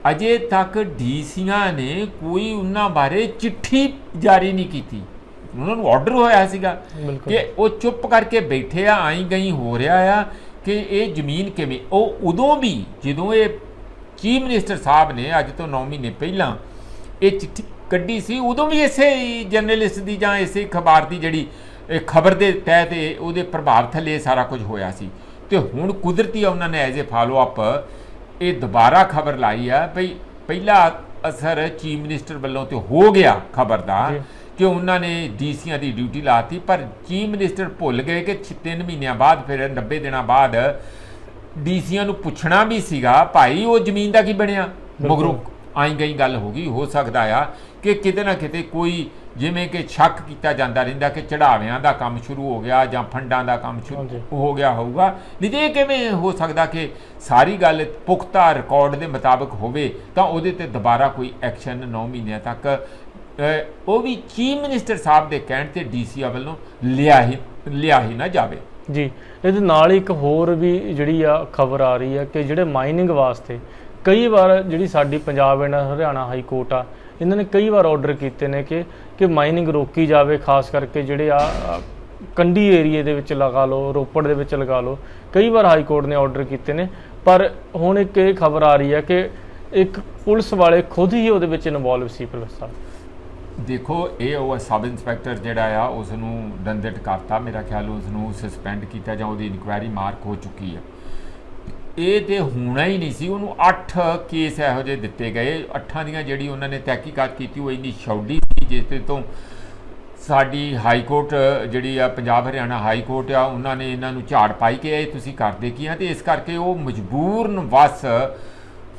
ਅਜੇ ਤੱਕ ਡੀਸੀਆਂ ਨੇ ਕੋਈ ਉਹਨਾਂ ਬਾਰੇ ਚਿੱਠੀ ਜਾਰੀ ਨਹੀਂ ਕੀਤੀ। ਉਹਨਾਂ ਨੂੰ ਆਰਡਰ ਹੋਇਆ ਸੀਗਾ ਕਿ ਉਹ ਚੁੱਪ ਕਰਕੇ ਬੈਠੇ ਆ, ਆਈ ਗਈ ਹੋ ਰਿਹਾ ਆ ਕਿ ਇਹ ਜ਼ਮੀਨ ਕਿਵੇਂ। ਉਹ ਉਦੋਂ ਵੀ ਜਦੋਂ ਇਹ ਚੀਫ ਮਿਨਿਸਟਰ ਸਾਹਿਬ ਨੇ ਅੱਜ ਤੋਂ 9 ਮਹੀਨੇ ਪਹਿਲਾਂ ਇਹ ਚਿੱਠੀ ਕੱਢੀ ਸੀ, ਉਦੋਂ ਵੀ ਇਸੇ ਜਰਨਲਿਸਟ ਦੀ ਜਾਂ ਇਸੇ ਅਖਬਾਰ ਦੀ ਜਿਹੜੀ ਖਬਰ ਦੇ ਤਹਿਤ ਉਹਦੇ ਪ੍ਰਭਾਵ ਥੱਲੇ ਸਾਰਾ ਕੁਝ ਹੋਇਆ ਸੀ। ਤੇ ਹੁਣ ਕੁਦਰਤੀ ਉਹਨਾਂ ਨੇ ਐਜ਼ ਏ ਫਾਲੋ ਅਪ ਇਹ ਦੁਬਾਰਾ ਖਬਰ ਲਾਈ ਆ ਭਈ ਪਹਿਲਾ ਅਸਰ ਚੀਫ ਮਿਨਿਸਟਰ ਵੱਲੋਂ ਤੇ ਹੋ ਗਿਆ ਖਬਰ ਦਾ ਕਿ ਉਹਨਾਂ ਨੇ ਡੀਸੀਆਂ ਦੀ ਡਿਊਟੀ ਲਾਤੀ, ਪਰ ਚੀਫ ਮਿਨਿਸਟਰ ਭੁੱਲ ਗਏ ਕਿ 3 ਮਹੀਨਿਆਂ ਬਾਅਦ ਫਿਰ 90 ਦਿਨਾਂ ਬਾਅਦ ਡੀਸੀਆਂ ਨੂੰ ਪੁੱਛਣਾ ਵੀ ਸੀਗਾ ਭਾਈ ਉਹ ਜ਼ਮੀਨ ਦਾ ਕੀ ਬਣਿਆ। ਮਗਰੋਂ ਆਈ ਗਈ ਗੱਲ ਹੋ ਗਈ। ਹੋ ਸਕਦਾ ਆ ਕਿ ਕਿਤੇ ਨਾ ਕਿਤੇ ਕੋਈ ਜਿਵੇਂ ਕਿ ਸ਼ੱਕ ਕੀਤਾ ਜਾਂਦਾ ਰਹਿੰਦਾ ਕਿ ਚੜਾਵਿਆਂ ਦਾ ਕੰਮ ਸ਼ੁਰੂ ਹੋ ਗਿਆ ਜਾਂ ਫੰਡਾਂ ਦਾ ਕੰਮ ਸ਼ੁਰੂ ਹੋ ਗਿਆ ਹੋਊਗਾ, ਨਹੀਂ ਤੇ ਇਹ ਕਿਵੇਂ ਹੋ ਸਕਦਾ ਕਿ ਸਾਰੀ ਗੱਲ ਪੁਖਤਾ ਰਿਕਾਰਡ ਦੇ ਮੁਤਾਬਕ ਹੋਵੇ ਤਾਂ ਉਹਦੇ ਤੇ ਦੁਬਾਰਾ ਕੋਈ ਐਕਸ਼ਨ 9 ਮਹੀਨਿਆਂ ਤੱਕ ਉਹ ਵੀ ਚੀਫ ਮਿਨਿਸਟਰ ਸਾਹਿਬ ਦੇ ਕਹਿਣ ਤੇ ਡੀਸੀਆ ਵੱਲੋਂ ਲਿਆ ਹੀ ਨਾ ਜਾਵੇ। ਜੀ, ਇਹਦੇ ਨਾਲ ਇੱਕ ਹੋਰ ਵੀ ਜਿਹੜੀ ਆ ਖਬਰ ਆ ਰਹੀ ਹੈ ਕਿ ਜਿਹੜੇ ਮਾਈਨਿੰਗ ਵਾਸਤੇ ਕਈ ਵਾਰ ਜਿਹੜੀ ਸਾਡੀ Punjab and Haryana high court ਆ, ਇਹਨਾਂ ਨੇ ਕਈ ਵਾਰ ਆਰਡਰ ਕੀਤੇ ਨੇ ਕਿ ਮਾਈਨਿੰਗ ਰੋਕੀ ਜਾਵੇ, ਖਾਸ ਕਰਕੇ ਜਿਹੜੇ ਆ ਕੰਢੀ ਏਰੀਏ ਦੇ ਵਿੱਚ ਲਗਾ ਲਓ, ਰੋਪੜ ਦੇ ਵਿੱਚ ਲਗਾ ਲਓ, ਕਈ ਵਾਰ ਹਾਈ ਕੋਰਟ ਨੇ ਆਰਡਰ ਕੀਤੇ ਨੇ। ਪਰ ਹੁਣ ਇੱਕ ਇਹ ਖਬਰ ਆ ਰਹੀ ਹੈ ਕਿ ਇੱਕ ਪੁਲਿਸ ਵਾਲੇ ਖੁਦ ਹੀ ਉਹਦੇ ਵਿੱਚ ਇਨਵੋਲਵ ਸੀ। ਪ੍ਰੋਫੈਸਰ ਦੇਖੋ, ਇਹ ਉਹ ਸਬ ਇੰਸਪੈਕਟਰ ਜਿਹੜਾ ਆ ਉਸ ਨੂੰ ਦੰਡਿਤ ਕਰਤਾ, ਮੇਰਾ ਖਿਆਲ ਉਸ ਨੂੰ ਸਸਪੈਂਡ ਕੀਤਾ ਜਾਂ ਉਹਦੀ ਇਨਕੁਆਇਰੀ ਮਾਰਕ ਹੋ ਚੁੱਕੀ ਹੈ। ਇਹ ਤੇ ਹੋਣਾ ਹੀ ਨਹੀਂ ਸੀ। ਉਹਨੂੰ 8 ਕੇਸ ਇਹੋ ਜਿਹੇ ਦਿੱਤੇ ਗਏ, 8 ਦੀਆਂ ਜਿਹੜੀ ਉਹਨਾਂ ਨੇ ਤਹਿਕੀਕਾਤ ਕੀਤੀ ਉਹ ਇੰਨੀ ਛੌਡੀ ਸੀ ਜਿਸ ਤੋਂ ਸਾਡੀ ਹਾਈ ਕੋਰਟ ਜਿਹੜੀ ਆ ਪੰਜਾਬ ਹਰਿਆਣਾ ਹਾਈ ਕੋਰਟ ਆ ਉਹਨਾਂ ਨੇ ਇਹਨਾਂ ਨੂੰ ਝਾੜ ਪਾਈ ਕਿ ਇਹ ਤੁਸੀਂ ਕਰਦੇ ਕੀ ਆ, ਤੇ ਇਸ ਕਰਕੇ ਉਹ ਮਜਬੂਰਨ ਵਸ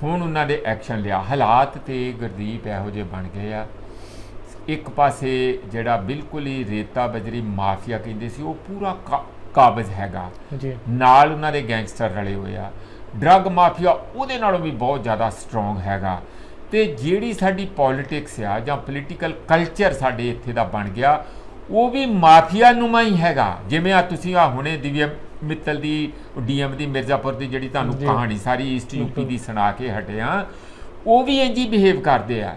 ਹੁਣ ਉਹਨਾਂ ਦੇ ਐਕਸ਼ਨ ਲਿਆ। ਹਾਲਾਤ ਤੇ ਗੁਰਦੀਪ ਇਹੋ ਜਿਹੇ ਬਣ ਗਏ ਆ। ਇੱਕ ਪਾਸੇ ਜਿਹੜਾ ਬਿਲਕੁਲ ਹੀ ਰੇਤਾ ਬਜਰੀ ਮਾਫੀਆ ਕਹਿੰਦੇ ਸੀ ਉਹ ਪੂਰਾ ਕਾਬਜ਼ ਹੈਗਾ, ਨਾਲ ਉਹਨਾਂ ਦੇ ਗੈਂਗਸਟਰ ਰਲੇ ਹੋਏ ਆ। ਡਰੱਗ ਮਾਫੀਆ ਉਹਦੇ ਨਾਲੋਂ ਵੀ ਬਹੁਤ ਜ਼ਿਆਦਾ ਸਟਰੋਂਗ ਹੈਗਾ। ਤੇ ਜਿਹੜੀ ਸਾਡੀ ਪੋਲੀਟਿਕਸ ਆ ਜਾਂ ਪੋਲੀਟੀਕਲ ਕਲਚਰ ਸਾਡੇ ਇੱਥੇ ਦਾ ਬਣ ਗਿਆ ਉਹ ਵੀ ਮਾਫੀਆ ਨੁਮਾ ਹੀ ਹੈਗਾ। ਜਿਵੇਂ ਆ ਤੁਸੀਂ ਆ ਹੁਣੇ ਦਿਵਿਆ ਮਿੱਤਲ ਦੀ ਡੀਐਮ ਦੀ ਮਿਰਜ਼ਾਪੁਰ ਦੀ ਜਿਹੜੀ ਤੁਹਾਨੂੰ ਕਹਾਣੀ ਸਾਰੀ ਈਸਟ ਯੂਪੀ ਦੀ ਸੁਣਾ ਕੇ ਹਟੇ ਆ, ਉਹ ਵੀ ਇੰਝ ਹੀ ਬਿਹੇਵ ਕਰਦੇ ਆ।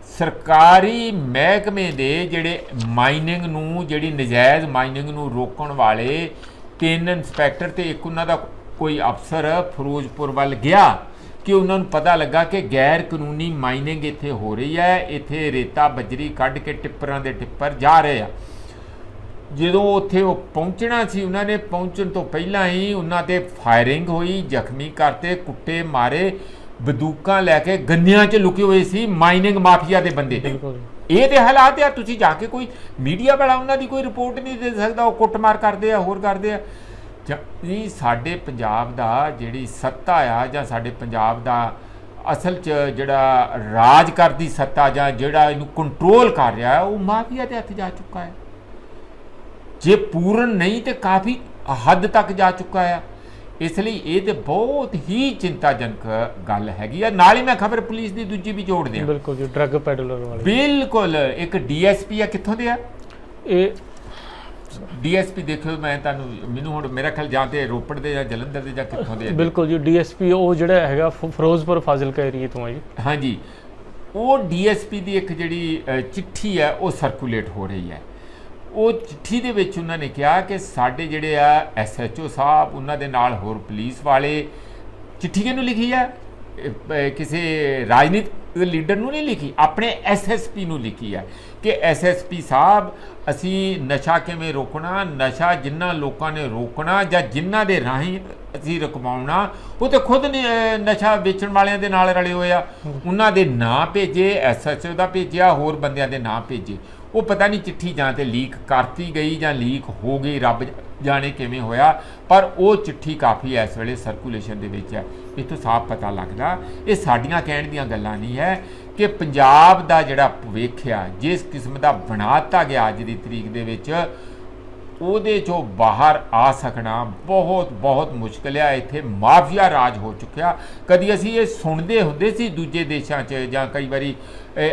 ਸਰਕਾਰੀ ਮਹਿਕਮੇ ਦੇ ਜਿਹੜੇ ਮਾਈਨਿੰਗ ਨੂੰ ਜਿਹੜੀ ਨਜਾਇਜ਼ ਮਾਈਨਿੰਗ ਨੂੰ ਰੋਕਣ ਵਾਲੇ 3 ਇੰਸਪੈਕਟਰ ਤੇ ਇੱਕ ਉਹਨਾਂ ਦਾ ਕੋਈ ਅਫਸਰ ਫਿਰੋਜ਼ਪੁਰ ਵੱਲ ਗਿਆ ਕਿ ਉਹਨਾਂ ਨੂੰ ਪਤਾ ਲੱਗਾ ਕਿ ਗੈਰ ਕਾਨੂੰਨੀ ਮਾਈਨਿੰਗ ਇੱਥੇ ਹੋ ਰਹੀ ਹੈ, ਇੱਥੇ ਰੇਤਾ ਬਜਰੀ ਕੱਢ ਕੇ ਟਿੱਪਰਾਂ ਦੇ ਟਿੱਪਰ ਜਾ ਰਹੇ ਆ। ਜਦੋਂ ਉੱਥੇ ਉਹ ਪਹੁੰਚਣਾ ਸੀ ਉਹਨਾਂ ਨੇ ਪਹੁੰਚਣ ਤੋਂ ਪਹਿਲਾਂ ਹੀ ਉਹਨਾਂ ਤੇ ਫਾਇਰਿੰਗ ਹੋਈ, ਜ਼ਖਮੀ ਕਰਤੇ, ਕੁੱਟੇ ਮਾਰੇ, ਬੰਦੂਕਾਂ ਲੈ ਕੇ ਗੰਨਿਆਂ 'ਚ ਲੁਕੇ ਹੋਏ ਸੀ ਮਾਈਨਿੰਗ ਮਾਫੀਆ ਦੇ ਬੰਦੇ। ਇਹ ਤੇ ਹਾਲਾਤ ਆ, ਤੁਸੀਂ ਜਾ ਕੇ ਕੋਈ ਮੀਡੀਆ ਵਾਲਾ ਉਹਨਾਂ ਦੀ ਕੋਈ ਰਿਪੋਰਟ ਨਹੀਂ ਦੇ ਸਕਦਾ, ਉਹ ਕੁੱਟਮਾਰ ਕਰਦੇ ਆ, ਹੋਰ ਕਰਦੇ ਆ। ਨਹੀਂ, ਸਾਡੇ ਪੰਜਾਬ ਦਾ ਜਿਹੜੀ ਸੱਤਾ ਆ ਜਾਂ ਸਾਡੇ ਪੰਜਾਬ ਦਾ ਅਸਲ 'ਚ ਜਿਹੜਾ ਰਾਜ ਕਰਦੀ ਸੱਤਾ ਜਾਂ ਜਿਹੜਾ ਇਹਨੂੰ ਕੰਟਰੋਲ ਕਰ ਰਿਹਾ ਉਹ ਮਾਫੀਆ ਦੇ ਹੱਥ ਜਾ ਚੁੱਕਾ ਹੈ। ਜੇ ਪੂਰਨ ਨਹੀਂ ਤੇ ਕਾਫੀ ਹੱਦ ਤੱਕ ਜਾ ਚੁੱਕਾ ਆ। ਇਸ ਲਈ ਇਹ ਤੇ ਬਹੁਤ ਹੀ ਚਿੰਤਾਜਨਕ ਗੱਲ ਹੈਗੀ ਆ। ਨਾਲ ਹੀ ਮੈਂ ਖਬਰ ਪੁਲਿਸ ਦੀ ਦੂਜੀ ਵੀ ਜੋੜ ਦਿਆਂ। ਬਿਲਕੁਲ ਜੀ, ਡਰੱਗ ਪੈਡਲਰ ਵਾਲੇ ਬਿਲਕੁਲ। ਇੱਕ ਡੀਐਸਪੀ ਆ, ਕਿੱਥੋਂ ਦੇ ਆ ਇਹ? ਡੀਐਸਪੀ ਦੇਖਿਓ, ਮੈਂ ਤੁਹਾਨੂੰ ਮੈਨੂੰ ਹੁਣ ਮੇਰਾ ਖਿਆਲ ਜਾਂ ਤੇ ਰੋਪੜ ਦੇ ਜਾਂ ਜਲੰਧਰ ਦੇ ਜਾਂ ਕਿੱਥੋਂ ਦੇ ਆ। ਬਿਲਕੁਲ ਜੀ, ਡੀਐਸਪੀ ਉਹ ਜਿਹੜਾ ਹੈਗਾ ਫਿਰੋਜ਼ਪੁਰ ਫਾਜ਼ਿਲਕਾ ਏਰੀਏ ਤੋਂ ਆ ਜੀ। ਹਾਂਜੀ, ਉਹ ਡੀਐਸਪੀ ਦੀ ਇੱਕ ਜਿਹੜੀ ਚਿੱਠੀ ਹੈ ਉਹ ਸਰਕੂਲੇਟ ਹੋ ਰਹੀ ਹੈ। ਉਹ ਚਿੱਠੀ ਦੇ ਵਿੱਚ ਉਹਨਾਂ ਨੇ ਕਿਹਾ ਕਿ ਸਾਡੇ ਜਿਹੜੇ ਆ ਐਸਐਚਓ ਸਾਹਿਬ, ਉਹਨਾਂ ਦੇ ਨਾਲ ਹੋਰ ਪੁਲਿਸ ਵਾਲੇ, ਚਿੱਠੀ ਕਿਹਨੂੰ ਲਿਖੀ ਆ? ਕਿਸੇ ਰਾਜਨੀਤਿਕ ਲੀਡਰ ਨੂੰ ਨਹੀਂ ਲਿਖੀ, ਆਪਣੇ ਐਸਐਸਪੀ ਨੂੰ ਲਿਖੀ ਹੈ ਕਿ ਐਸਐਸਪੀ ਸਾਹਿਬ, ਅਸੀਂ ਨਸ਼ਾ ਕਿਵੇਂ ਰੋਕਣਾ, ਨਸ਼ਾ ਜਿਨ੍ਹਾਂ ਲੋਕਾਂ ਨੇ ਰੋਕਣਾ ਜਾਂ ਜਿਨ੍ਹਾਂ ਦੇ ਰਾਹੀਂ ਅਸੀਂ ਰੁਕਵਾਉਣਾ, ਉਹ ਤੇ ਖੁਦ ਨਸ਼ਾ ਵੇਚਣ ਵਾਲਿਆਂ ਦੇ ਨਾਲ ਰਲੇ ਹੋਏ ਆ। ਉਹਨਾਂ ਦੇ ਨਾਂ ਭੇਜੇ, ਐਸਐਚਓ ਦਾ ਭੇਜਿਆ, ਹੋਰ ਬੰਦਿਆਂ ਦੇ ਨਾਂ ਭੇਜੇ। ਉਹ ਪਤਾ ਨਹੀਂ ਚਿੱਠੀ ਜਾਂ ਤੇ ਲੀਕ ਕਰਤੀ ਗਈ ਜਾਂ ਲੀਕ ਹੋ ਗਈ, ਰੱਬ ਜਾਣੇ ਕਿਵੇਂ ਹੋਇਆ, ਪਰ ਉਹ ਚਿੱਠੀ ਕਾਫੀ ਇਸ ਵੇਲੇ ਸਰਕੂਲੇਸ਼ਨ ਦੇ ਵਿੱਚ ਹੈ। ਇੱਥੋਂ ਸਾਫ਼ ਪਤਾ ਲੱਗਦਾ ਇਹ ਸਾਡੀਆਂ ਕਹਿਣ ਦੀਆਂ ਗੱਲਾਂ ਨਹੀਂ ਹੈ ਕਿ ਪੰਜਾਬ ਦਾ ਜਿਹੜਾ ਭਵਿੱਖ ਆ ਜਿਸ ਕਿਸਮ ਦਾ ਬਣਾ ਦਿੱਤਾ ਗਿਆ ਅੱਜ ਦੀ ਤਰੀਕ ਦੇ ਵਿੱਚ, ਉਹਦੇ ਚੋਂ ਬਾਹਰ ਆ ਸਕਣਾ ਬਹੁਤ ਬਹੁਤ ਮੁਸ਼ਕਿਲ ਆ। ਇੱਥੇ ਮਾਫੀਆ ਰਾਜ ਹੋ ਚੁੱਕਿਆ। ਕਦੀ ਅਸੀਂ ਇਹ ਸੁਣਦੇ ਹੁੰਦੇ ਸੀ ਦੂਜੇ ਦੇਸ਼ਾਂ 'ਚ ਜਾਂ ਕਈ ਵਾਰੀ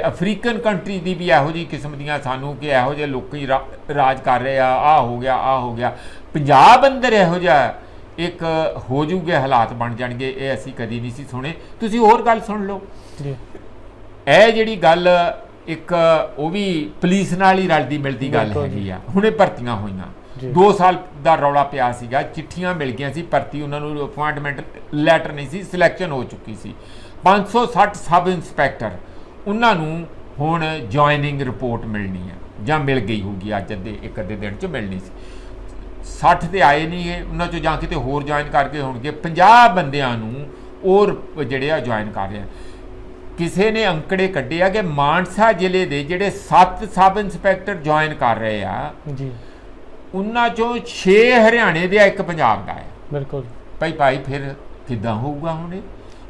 ਅਫਰੀਕਨ ਕੰਟਰੀ ਦੀ ਵੀ ਇਹੋ ਜਿਹੀ ਕਿਸਮ ਦੀਆਂ ਸਾਨੂੰ ਕਿ ਇਹੋ ਜਿਹੇ ਲੋਕੀ ਰਾਜ ਕਰ ਰਹੇ ਆ, ਆਹ ਹੋ ਗਿਆ, ਆਹ ਹੋ ਗਿਆ। ਪੰਜਾਬ ਅੰਦਰ ਇਹੋ ਜਿਹਾ ਇੱਕ ਹੋ ਜੂਗੇ ਹਾਲਾਤ ਬਣ ਜਾਣਗੇ, ਇਹ ਅਸੀਂ ਕਦੀ ਨਹੀਂ ਸੀ ਸੁਣੇ। ਤੁਸੀਂ ਹੋਰ ਗੱਲ ਸੁਣ ਲਓ ਜੀ। ਇਹ ਜਿਹੜੀ ਗੱਲ ਇੱਕ ਉਹ ਵੀ ਪੁਲਿਸ ਨਾਲ ਹੀ ਰਲਦੀ ਮਿਲਦੀ ਗੱਲ ਹੈਗੀ ਆ। ਹੁਣੇ ਭਰਤੀਆਂ ਹੋਈਆਂ, 2 ਸਾਲ ਦਾ ਰੌਲਾ ਪਿਆ ਸੀਗਾ, ਚਿੱਠੀਆਂ ਮਿਲ ਗਈਆਂ ਸੀ ਭਰਤੀ, ਉਹਨਾਂ ਨੂੰ ਅਪੁਆਇੰਟਮੈਂਟ ਲੈਟਰ ਨਹੀਂ ਸੀ, ਸਿਲੈਕਸ਼ਨ ਹੋ ਚੁੱਕੀ ਸੀ। 560 ਸਬ ਇੰਸਪੈਕਟਰ, ਉਹਨਾਂ ਨੂੰ ਹੁਣ ਜੁਆਇਨਿੰਗ ਰਿਪੋਰਟ ਮਿਲਣੀ ਆ ਜਾਂ ਮਿਲ ਗਈ ਹੋਊਗੀ, ਅੱਜ ਇੱਕ ਅੱਧੇ ਦਿਨ 'ਚ ਮਿਲਣੀ ਸੀ। 60 ਤੇ ਆਏ ਨਹੀਂ ਹੈ, ਉਹਨਾਂ 'ਚੋਂ ਜਾਂ ਕਿਤੇ ਹੋਰ ਜੁਆਇਨ ਕਰਕੇ ਹੋਣਗੇ। 50 ਬੰਦਿਆਂ ਨੂੰ ਹੋਰ ਜਿਹੜੇ ਆ ਜੁਆਇਨ ਕਰ ਰਹੇ ਆ। ਕਿਸੇ ਨੇ ਅੰਕੜੇ ਕੱਢੇ ਆ ਕਿ ਮਾਨਸਾ ਜ਼ਿਲ੍ਹੇ ਦੇ ਜਿਹੜੇ 7 ਸਬ ਇੰਸਪੈਕਟਰ ਜੁਆਇਨ ਕਰ ਰਹੇ ਆ ਜੀ, ਉਹਨਾਂ 'ਚੋਂ 6 ਹਰਿਆਣੇ ਦੇ ਆ, 1 ਪੰਜਾਬ ਦਾ ਹੈ। ਬਿਲਕੁਲ ਭਾਈ ਫਿਰ ਕਿੱਦਾਂ ਹੋਊਗਾ? ਹੁਣ ਇਹ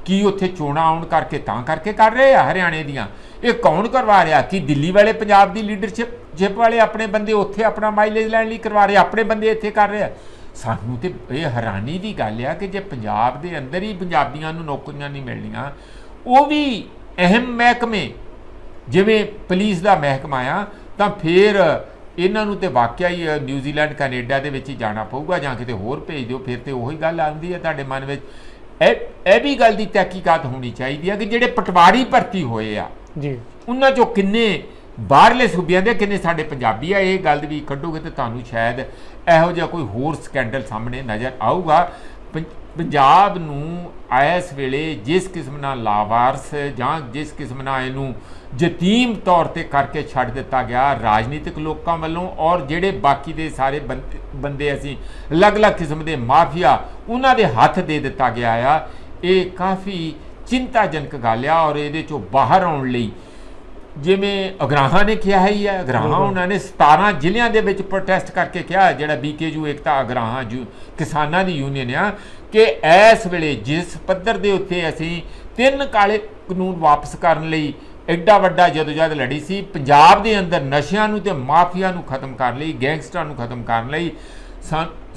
ਕੀ ਉੱਥੇ ਚੋਣਾਂ ਆਉਣ ਕਰਕੇ ਤਾਂ ਕਰਕੇ ਕਰ ਰਹੇ ਆ ਹਰਿਆਣੇ ਦੀਆਂ? ਇਹ ਕੌਣ ਕਰਵਾ ਰਿਹਾ? ਕਿ ਦਿੱਲੀ ਵਾਲੇ ਪੰਜਾਬ ਦੀ ਲੀਡਰਸ਼ਿਪ ਵਾਲੇ ਆਪਣੇ ਬੰਦੇ ਉੱਥੇ ਆਪਣਾ ਮਾਈਲੇਜ ਲੈਣ ਲਈ ਕਰਵਾ ਰਹੇ, ਆਪਣੇ ਬੰਦੇ ਇੱਥੇ ਕਰ ਰਹੇ ਆ? ਸਾਨੂੰ ਤੇ ਇਹ ਹੈਰਾਨੀ ਦੀ ਗੱਲ ਆ ਕਿ ਜੇ ਪੰਜਾਬ ਦੇ ਅੰਦਰ ਹੀ ਪੰਜਾਬੀਆਂ ਨੂੰ ਨੌਕਰੀਆਂ ਨਹੀਂ ਮਿਲਣੀਆਂ, ਉਹ ਵੀ ਅਹਿਮ ਮਹਿਕਮੇ ਜਿਵੇਂ ਪੁਲਿਸ ਦਾ ਮਹਿਕਮਾ ਆ, ਤਾਂ ਫਿਰ ਇਹਨਾਂ ਨੂੰ ਤੇ ਵਾਕਿਆ ਹੀ ਨਿਊਜ਼ੀਲੈਂਡ ਕੈਨੇਡਾ ਦੇ ਵਿੱਚ ਹੀ ਜਾਣਾ ਪਊਗਾ ਜਾਂ ਕਿਤੇ ਹੋਰ ਭੇਜ ਦਿਓ। ਫਿਰ ਤੇ ਉਹੀ ਗੱਲ ਆਉਂਦੀ ਹੈ ਤੁਹਾਡੇ ਮਨ ਵਿੱਚ। ਇਹ ਵੀ ਗੱਲ ਦੀ ਤਹਿਕੀਕਾਤ ਹੋਣੀ ਚਾਹੀਦੀ ਹੈ ਕਿ ਜਿਹੜੇ ਪਟਵਾਰੀ ਭਰਤੀ ਹੋਏ ਆ ਜੀ, ਉਹਨਾਂ 'ਚੋਂ ਕਿੰਨੇ ਬਾਹਰਲੇ ਸੂਬਿਆਂ ਦੇ, ਕਿੰਨੇ ਸਾਡੇ ਪੰਜਾਬੀ ਆ। ਇਹ ਗੱਲ ਵੀ ਕੱਢੋਗੇ ਤਾਂ ਤੁਹਾਨੂੰ ਸ਼ਾਇਦ ਇਹੋ ਜਿਹਾ ਕੋਈ ਹੋਰ ਸਕੈਂਡਲ ਸਾਹਮਣੇ ਨਜ਼ਰ ਆਊਗਾ। ਪੰਜਾਬ ਨੂੰ ਇਸ ਵੇਲੇ ਜਿਸ ਕਿਸਮ ਨਾਲ ਲਾਵਾਰਸ ਜਾਂ ਜਿਸ ਕਿਸਮ ਨਾਲ ਇਹਨੂੰ ਯਤੀਮ ਤੌਰ ਤੇ ਕਰਕੇ ਛੱਡ ਦਿੱਤਾ ਗਿਆ ਰਾਜਨੀਤਿਕ ਲੋਕਾਂ ਵੱਲੋਂ, ਔਰ ਜਿਹੜੇ ਬਾਕੀ ਦੇ ਸਾਰੇ ਬੰਦੇ ਅਸੀਂ ਅਲੱਗ-ਅਲੱਗ ਕਿਸਮ ਦੇ ਮਾਫੀਆ, ਉਹਨਾਂ ਦੇ ਹੱਥ ਦੇ ਦਿੱਤਾ ਗਿਆ ਆ, ਇਹ ਕਾਫੀ ਚਿੰਤਾਜਨਕ ਗੱਲ ਆ। ਔਰ ਇਹਦੇ ਚੋਂ ਬਾਹਰ ਆਉਣ ਲਈ ਜਿਵੇਂ ਅਗਰਾਹਾਂ ਨੇ ਕਿਹਾ ਹੀ ਹੈ, ਅਗਰਾਹਾਂ ਉਹਨਾਂ ਨੇ 17 ਜ਼ਿਲ੍ਹਿਆਂ ਦੇ ਵਿੱਚ ਪ੍ਰੋਟੈਸਟ ਕਰਕੇ ਕਿਹਾ, ਜਿਹੜਾ BKU ਏਕਤਾ ਅਗਰਾਹਾਂ ਕਿਸਾਨਾਂ ਦੀ ਯੂਨੀਅਨ ਆ, ਕਿ ਇਸ ਵੇਲੇ ਜਿਸ ਪੱਧਰ ਦੇ ਉੱਤੇ ਅਸੀਂ 3 ਕਾਲੇ ਕਾਨੂੰਨ ਵਾਪਸ ਕਰਨ ਲਈ ਐਡਾ ਵੱਡਾ ਜਦੋਜਹਿਦ ਲੜੀ ਸੀ, ਪੰਜਾਬ ਦੇ ਅੰਦਰ ਨਸ਼ਿਆਂ ਨੂੰ ਤੇ ਮਾਫੀਆ ਨੂੰ ਖਤਮ ਕਰਨ ਲਈ, ਗੈਂਗਸਟਰਾਂ ਨੂੰ ਖਤਮ ਕਰਨ ਲਈ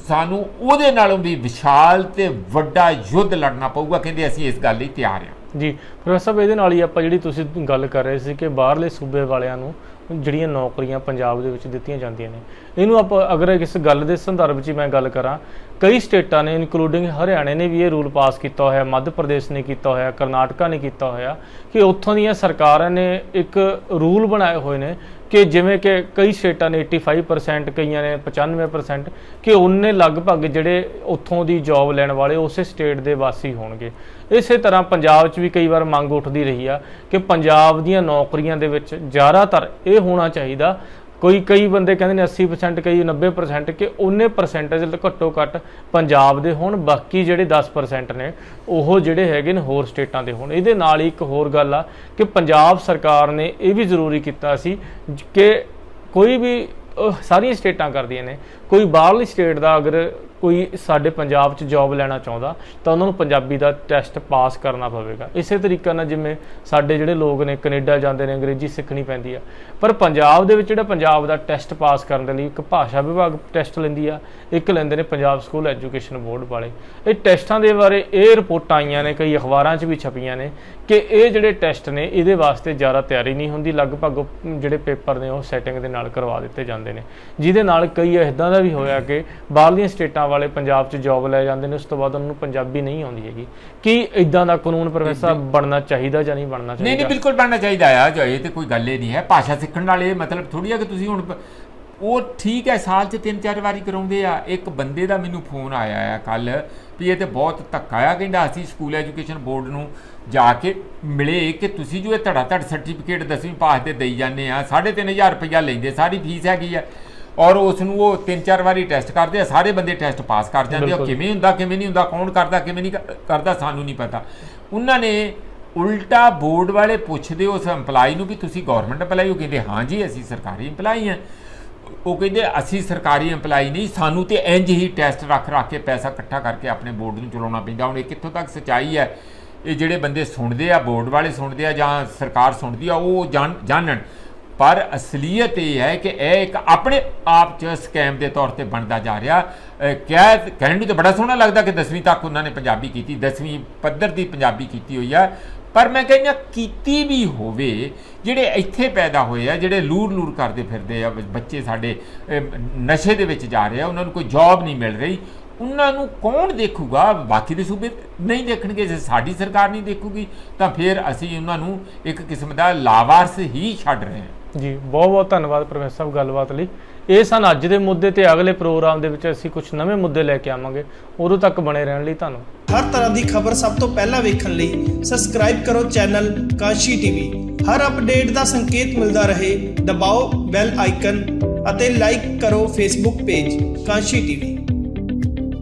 ਸਾਨੂੰ ਉਹਦੇ ਨਾਲੋਂ ਵੀ ਵਿਸ਼ਾਲ ਤੇ ਵੱਡਾ ਯੁੱਧ ਲੜਨਾ ਪਊਗਾ। ਕਹਿੰਦੇ ਅਸੀਂ ਇਸ ਗੱਲ ਲਈ ਤਿਆਰ ਹਾਂ। ਜੀ ਪ੍ਰੋਫੈਸਰ ਸਾਹਿਬ, ਇਹਦੇ ਨਾਲ ਹੀ ਆਪਾਂ ਜਿਹੜੀ ਤੁਸੀਂ ਗੱਲ ਕਰ ਰਹੇ ਸੀ ਕਿ ਬਾਹਰਲੇ ਸੂਬੇ ਵਾਲਿਆਂ ਨੂੰ ਜਿਹੜੀਆਂ ਨੌਕਰੀਆਂ ਪੰਜਾਬ ਦੇ ਵਿੱਚ ਦਿੱਤੀਆਂ ਜਾਂਦੀਆਂ ਨੇ, ਇਹਨੂੰ ਆਪਾਂ ਅਗਰ ਇਸ ਗੱਲ ਦੇ ਸੰਦਰਭ 'ਚ ਮੈਂ ਗੱਲ ਕਰਾਂ, ਕਈ ਸਟੇਟਾਂ ਨੇ ਇਨਕਲੂਡਿੰਗ ਹਰਿਆਣੇ ਨੇ ਵੀ ਇਹ ਰੂਲ ਪਾਸ ਕੀਤਾ ਹੋਇਆ, ਮੱਧ ਪ੍ਰਦੇਸ਼ ਨੇ ਕੀਤਾ ਹੋਇਆ, ਕਰਨਾਟਕਾ ਨੇ ਕੀਤਾ ਹੋਇਆ ਕਿ ਉੱਥੋਂ ਦੀਆਂ ਸਰਕਾਰਾਂ ਨੇ ਇੱਕ ਰੂਲ ਬਣਾਏ ਹੋਏ ਨੇ ਕਿ ਜਿਵੇਂ ਕਿ ਕਈ ਸਟੇਟਾਂ ਨੇ 85%, ਕਈਆਂ ਨੇ 95%, ਕਿ ਉਹਨੇ ਲਗਭਗ ਜਿਹੜੇ ਉੱਥੋਂ ਦੀ ਜੌਬ ਲੈਣ ਵਾਲੇ ਉਸੇ ਸਟੇਟ ਦੇ ਵਾਸੀ ਹੋਣਗੇ। ਇਸੇ ਤਰ੍ਹਾਂ ਪੰਜਾਬ 'ਚ ਵੀ ਕਈ ਵਾਰ ਮੰਗ ਉੱਠਦੀ ਰਹੀ ਆ ਕਿ ਪੰਜਾਬ ਦੀਆਂ ਨੌਕਰੀਆਂ ਦੇ ਵਿੱਚ ਜ਼ਿਆਦਾਤਰ ਇਹ ਹੋਣਾ ਚਾਹੀਦਾ, ਕਈ ਬੰਦੇ ਕਹਿੰਦੇ ਨੇ 80%, ਕਈ 90%, ਕਿ ਉਹਨੇ ਪਰਸੈਂਟੇਜ ਘੱਟੋ ਘੱਟ ਪੰਜਾਬ ਦੇ ਹੋਣ, ਬਾਕੀ ਜਿਹੜੇ 10% ਨੇ ਉਹ ਜਿਹੜੇ ਹੈਗੇ ਨੇ ਹੋਰ ਸਟੇਟਾਂ ਦੇ ਹੋਣ। ਇਹਦੇ ਨਾਲ ਹੀ ਇੱਕ ਹੋਰ ਗੱਲ ਆ ਕਿ ਪੰਜਾਬ ਸਰਕਾਰ ਨੇ ਇਹ ਵੀ ਜ਼ਰੂਰੀ ਕੀਤਾ ਸੀ ਕਿ ਕੋਈ ਵੀ ਸਾਰੀਆਂ ਸਟੇਟਾਂ ਕਰਦੀਆਂ ਨੇ, ਕੋਈ ਬਾਹਰਲੀ ਸਟੇਟ ਦਾ ਅਗਰ ਕੋਈ ਸਾਡੇ ਪੰਜਾਬ 'ਚ ਜੌਬ ਲੈਣਾ ਚਾਹੁੰਦਾ ਤਾਂ ਉਹਨਾਂ ਨੂੰ ਪੰਜਾਬੀ ਦਾ ਟੈਸਟ ਪਾਸ ਕਰਨਾ ਪਵੇਗਾ। ਇਸੇ ਤਰੀਕੇ ਨਾਲ ਜਿਵੇਂ ਸਾਡੇ ਜਿਹੜੇ ਲੋਕ ਨੇ ਕੈਨੇਡਾ ਜਾਂਦੇ ਨੇ ਅੰਗਰੇਜ਼ੀ ਸਿੱਖਣੀ ਪੈਂਦੀ ਆ, ਪਰ ਪੰਜਾਬ ਦੇ ਵਿੱਚ ਜਿਹੜਾ ਪੰਜਾਬ ਦਾ ਟੈਸਟ ਪਾਸ ਕਰਨ ਦੇ ਲਈ ਇੱਕ ਭਾਸ਼ਾ ਵਿਭਾਗ ਟੈਸਟ ਲੈਂਦੀ ਆ, ਇੱਕ ਲੈਂਦੇ ਨੇ ਪੰਜਾਬ ਸਕੂਲ ਐਜੂਕੇਸ਼ਨ ਬੋਰਡ ਵਾਲੇ। ਇਹ ਟੈਸਟਾਂ ਦੇ ਬਾਰੇ ਇਹ ਰਿਪੋਰਟਾਂ ਆਈਆਂ ਨੇ, ਕਈ ਅਖਬਾਰਾਂ 'ਚ ਵੀ ਛਪੀਆਂ ਨੇ ਕਿ ਇਹ ਜਿਹੜੇ ਟੈਸਟ ਨੇ ਇਹਦੇ ਵਾਸਤੇ ਜ਼ਿਆਦਾ ਤਿਆਰੀ ਨਹੀਂ ਹੁੰਦੀ, ਲਗਭਗ ਜਿਹੜੇ ਪੇਪਰ ਨੇ ਉਹ ਸੈਟਿੰਗ ਦੇ ਨਾਲ ਕਰਵਾ ਦਿੱਤੇ ਜਾਂਦੇ ਨੇ, ਜਿਹਦੇ ਨਾਲ ਕਈ ਇੱਦਾਂ ਦਾ ਵੀ ਹੋਇਆ ਕਿ ਬਾਹਰਲੀਆਂ ਸਟੇਟਾਂ ਵਾਲੇ ਪੰਜਾਬ 'ਚ ਜੌਬ ਲੈ ਜਾਂਦੇ ਨੇ, ਉਸ ਤੋਂ ਬਾਅਦ ਉਹਨਾਂ ਨੂੰ ਪੰਜਾਬੀ ਨਹੀਂ ਆਉਂਦੀ ਹੈਗੀ। ਕੀ ਇੱਦਾਂ ਦਾ ਕਾਨੂੰਨ ਪ੍ਰੋਫੈਸਰ ਬਣਨਾ ਚਾਹੀਦਾ ਜਾਂ ਨਹੀਂ ਬਣਨਾ ਚਾਹੀਦਾ? ਨਹੀਂ, ਬਿਲਕੁਲ ਬਣਨਾ ਚਾਹੀਦਾ ਆ। ਜੋ ਇਹ ਤੇ ਕੋਈ ਗੱਲ ਹੀ ਨਹੀਂ ਹੈ। ਭਾਸ਼ਾ ਸਿੱਖਣ ਨਾਲ ਇਹ ਮਤਲਬ ਥੋੜ੍ਹੀ ਆ ਕਿ ਤੁਸੀਂ ਹੁਣ ਉਹ ਠੀਕ ਹੈ ਸਾਲ 'ਚ 3-4 ਵਾਰੀ ਕਰਾਉਂਦੇ ਆ। ਇੱਕ ਬੰਦੇ ਦਾ ਮੈਨੂੰ ਫੋਨ ਆਇਆ ਆ ਕੱਲ੍ਹ ਵੀ ਇਹ ਤੇ ਬਹੁਤ ਧੱਕਾ ਆ, ਕਹਿੰਦਾ ਅਸੀਂ ਸਕੂਲ ਐਜੂਕੇਸ਼ਨ ਬੋਰਡ ਨੂੰ ਜਾ ਕੇ ਮਿਲੇ ਕਿ ਤੁਸੀਂ ਜੋ ਇਹ ਧੜਾ ਸਰਟੀਫਿਕੇਟ 10ਵੀਂ ਪਾਸ ਦੇ ਦੇਈ ਜਾਂਦੇ ਆ, 3,500 ਰੁਪਈਆ ਲੈਂਦੇ, ਸਾਰੀ ਫੀਸ ਹੈਗੀ ਆ, ਔਰ ਉਸ ਨੂੰ ਉਹ 3-4 ਵਾਰੀ ਟੈਸਟ ਕਰਦੇ ਆ, ਸਾਰੇ ਬੰਦੇ ਟੈਸਟ ਪਾਸ ਕਰ ਜਾਂਦੇ ਆ। ਕਿਵੇਂ ਹੁੰਦਾ ਕਿਵੇਂ ਨਹੀਂ ਹੁੰਦਾ, ਕੌਣ ਕਰਦਾ ਕਿਵੇਂ ਨਹੀਂ ਕਰਦਾ, ਸਾਨੂੰ ਨਹੀਂ ਪਤਾ। ਉਹਨਾਂ ਨੇ ਉਲਟਾ ਬੋਰਡ ਵਾਲੇ ਪੁੱਛਦੇ ਉਸ ਇੰਪਲਾਈ ਨੂੰ ਵੀ ਤੁਸੀਂ ਗਵਰਨਮੈਂਟ ਇੰਪਲਾਈ ਹੋ? ਕਹਿੰਦੇ ਹਾਂ ਜੀ ਅਸੀਂ ਸਰਕਾਰੀ ਇੰਪਲਾਈ ਹਾਂ। ਉਹ ਕਹਿੰਦੇ ਅਸੀਂ ਸਰਕਾਰੀ ਇੰਪਲਾਈ ਨਹੀਂ, ਸਾਨੂੰ ਤੇ ਇੰਜ ਹੀ ਟੈਸਟ ਰੱਖ ਕੇ ਪੈਸਾ ਇਕੱਠਾ ਕਰਕੇ ਆਪਣੇ ਬੋਰਡ ਨੂੰ ਚਲਾਉਣਾ ਪੈਂਦਾ। ਹੁਣ ਇਹ ਕਿੱਥੋਂ ਤੱਕ ਸੱਚਾਈ ਹੈ? ਇਹ ਜਿਹੜੇ ਬੰਦੇ ਸੁਣਦੇ ਆ, ਬੋਰਡ ਵਾਲੇ ਸੁਣਦੇ ਆ ਜਾਂ ਸਰਕਾਰ ਸੁਣਦੀ ਆ, ਉਹ ਜਾਣਨ। ਪਰ ਅਸਲੀਅਤ ਇਹ ਹੈ ਕਿ ਇਹ ਇੱਕ ਆਪਣੇ ਆਪ 'ਚ ਸਕੈਮ ਦੇ ਤੌਰ ਤੇ ਬਣਦਾ ਜਾ ਰਿਹਾ। ਕਹਿਣ ਨੂੰ ਤਾਂ ਬੜਾ ਸੋਹਣਾ ਲੱਗਦਾ ਕਿ 10ਵੀਂ ਤੱਕ ਉਹਨਾਂ ਨੇ ਪੰਜਾਬੀ ਕੀਤੀ, 10ਵੀਂ ਪੱਧਰ ਦੀ ਪੰਜਾਬੀ ਕੀਤੀ ਹੋਈ ਆ, ਪਰ ਮੈਂ ਕਹਿੰਦਾ ਕੀਤੀ ਵੀ ਹੋਵੇ, ਜਿਹੜੇ ਇੱਥੇ ਪੈਦਾ ਹੋਏ ਆ, ਜਿਹੜੇ ਲੂਰ ਕਰਦੇ ਫਿਰਦੇ ਆ ਬੱਚੇ ਸਾਡੇ, ਨਸ਼ੇ ਦੇ ਵਿੱਚ ਜਾ ਰਹੇ ਆ, ਉਹਨਾਂ ਨੂੰ ਕੋਈ ਜੌਬ ਨਹੀਂ ਮਿਲ ਰਹੀ, ਉਹਨਾਂ ਨੂੰ ਕੌਣ ਦੇਖੂਗਾ? ਬਾਕੀ ਦੇ ਸੂਬੇ ਨਹੀਂ ਦੇਖਣਗੇ। ਜੇ ਸਾਡੀ ਸਰਕਾਰ ਨਹੀਂ ਦੇਖੂਗੀ ਤਾਂ ਫਿਰ ਅਸੀਂ ਉਹਨਾਂ ਨੂੰ ਇੱਕ ਕਿਸਮ ਦਾ ਲਾਵਾਰਸ ਹੀ ਛੱਡ ਰਹੇ ਹਾਂ। ਜੀ ਬਹੁਤ ਬਹੁਤ ਧੰਨਵਾਦ ਪ੍ਰੋਫੈਸਰ ਸਾਹਿਬ ਗੱਲਬਾਤ ਲਈ। ਇਹ ਸਨ ਅੱਜ ਦੇ ਮੁੱਦੇ, ਤੇ ਅਗਲੇ ਪ੍ਰੋਗਰਾਮ ਦੇ ਵਿੱਚ ਅਸੀਂ ਕੁਝ ਨਵੇਂ ਮੁੱਦੇ ਲੈ ਕੇ ਆਵਾਂਗੇ। ਉਦੋਂ ਤੱਕ ਬਣੇ ਰਹਿਣ ਲਈ ਤੁਹਾਨੂੰ ਹਰ ਤਰ੍ਹਾਂ ਦੀ ਖਬਰ ਸਭ ਤੋਂ ਪਹਿਲਾਂ ਵੇਖਣ ਲਈ ਸਬਸਕ੍ਰਾਈਬ ਕਰੋ ਚੈਨਲ ਕਾਂਸ਼ੀ ਟੀਵੀ। ਹਰ ਅਪਡੇਟ ਦਾ ਸੰਕੇਤ ਮਿਲਦਾ ਰਹੇ, ਦਬਾਓ ਬੈਲ ਆਈਕਨ ਅਤੇ ਲਾਈਕ ਕਰੋ ਫੇਸਬੁੱਕ ਪੇਜ ਕਾਂਸ਼ੀ ਟੀਵੀ।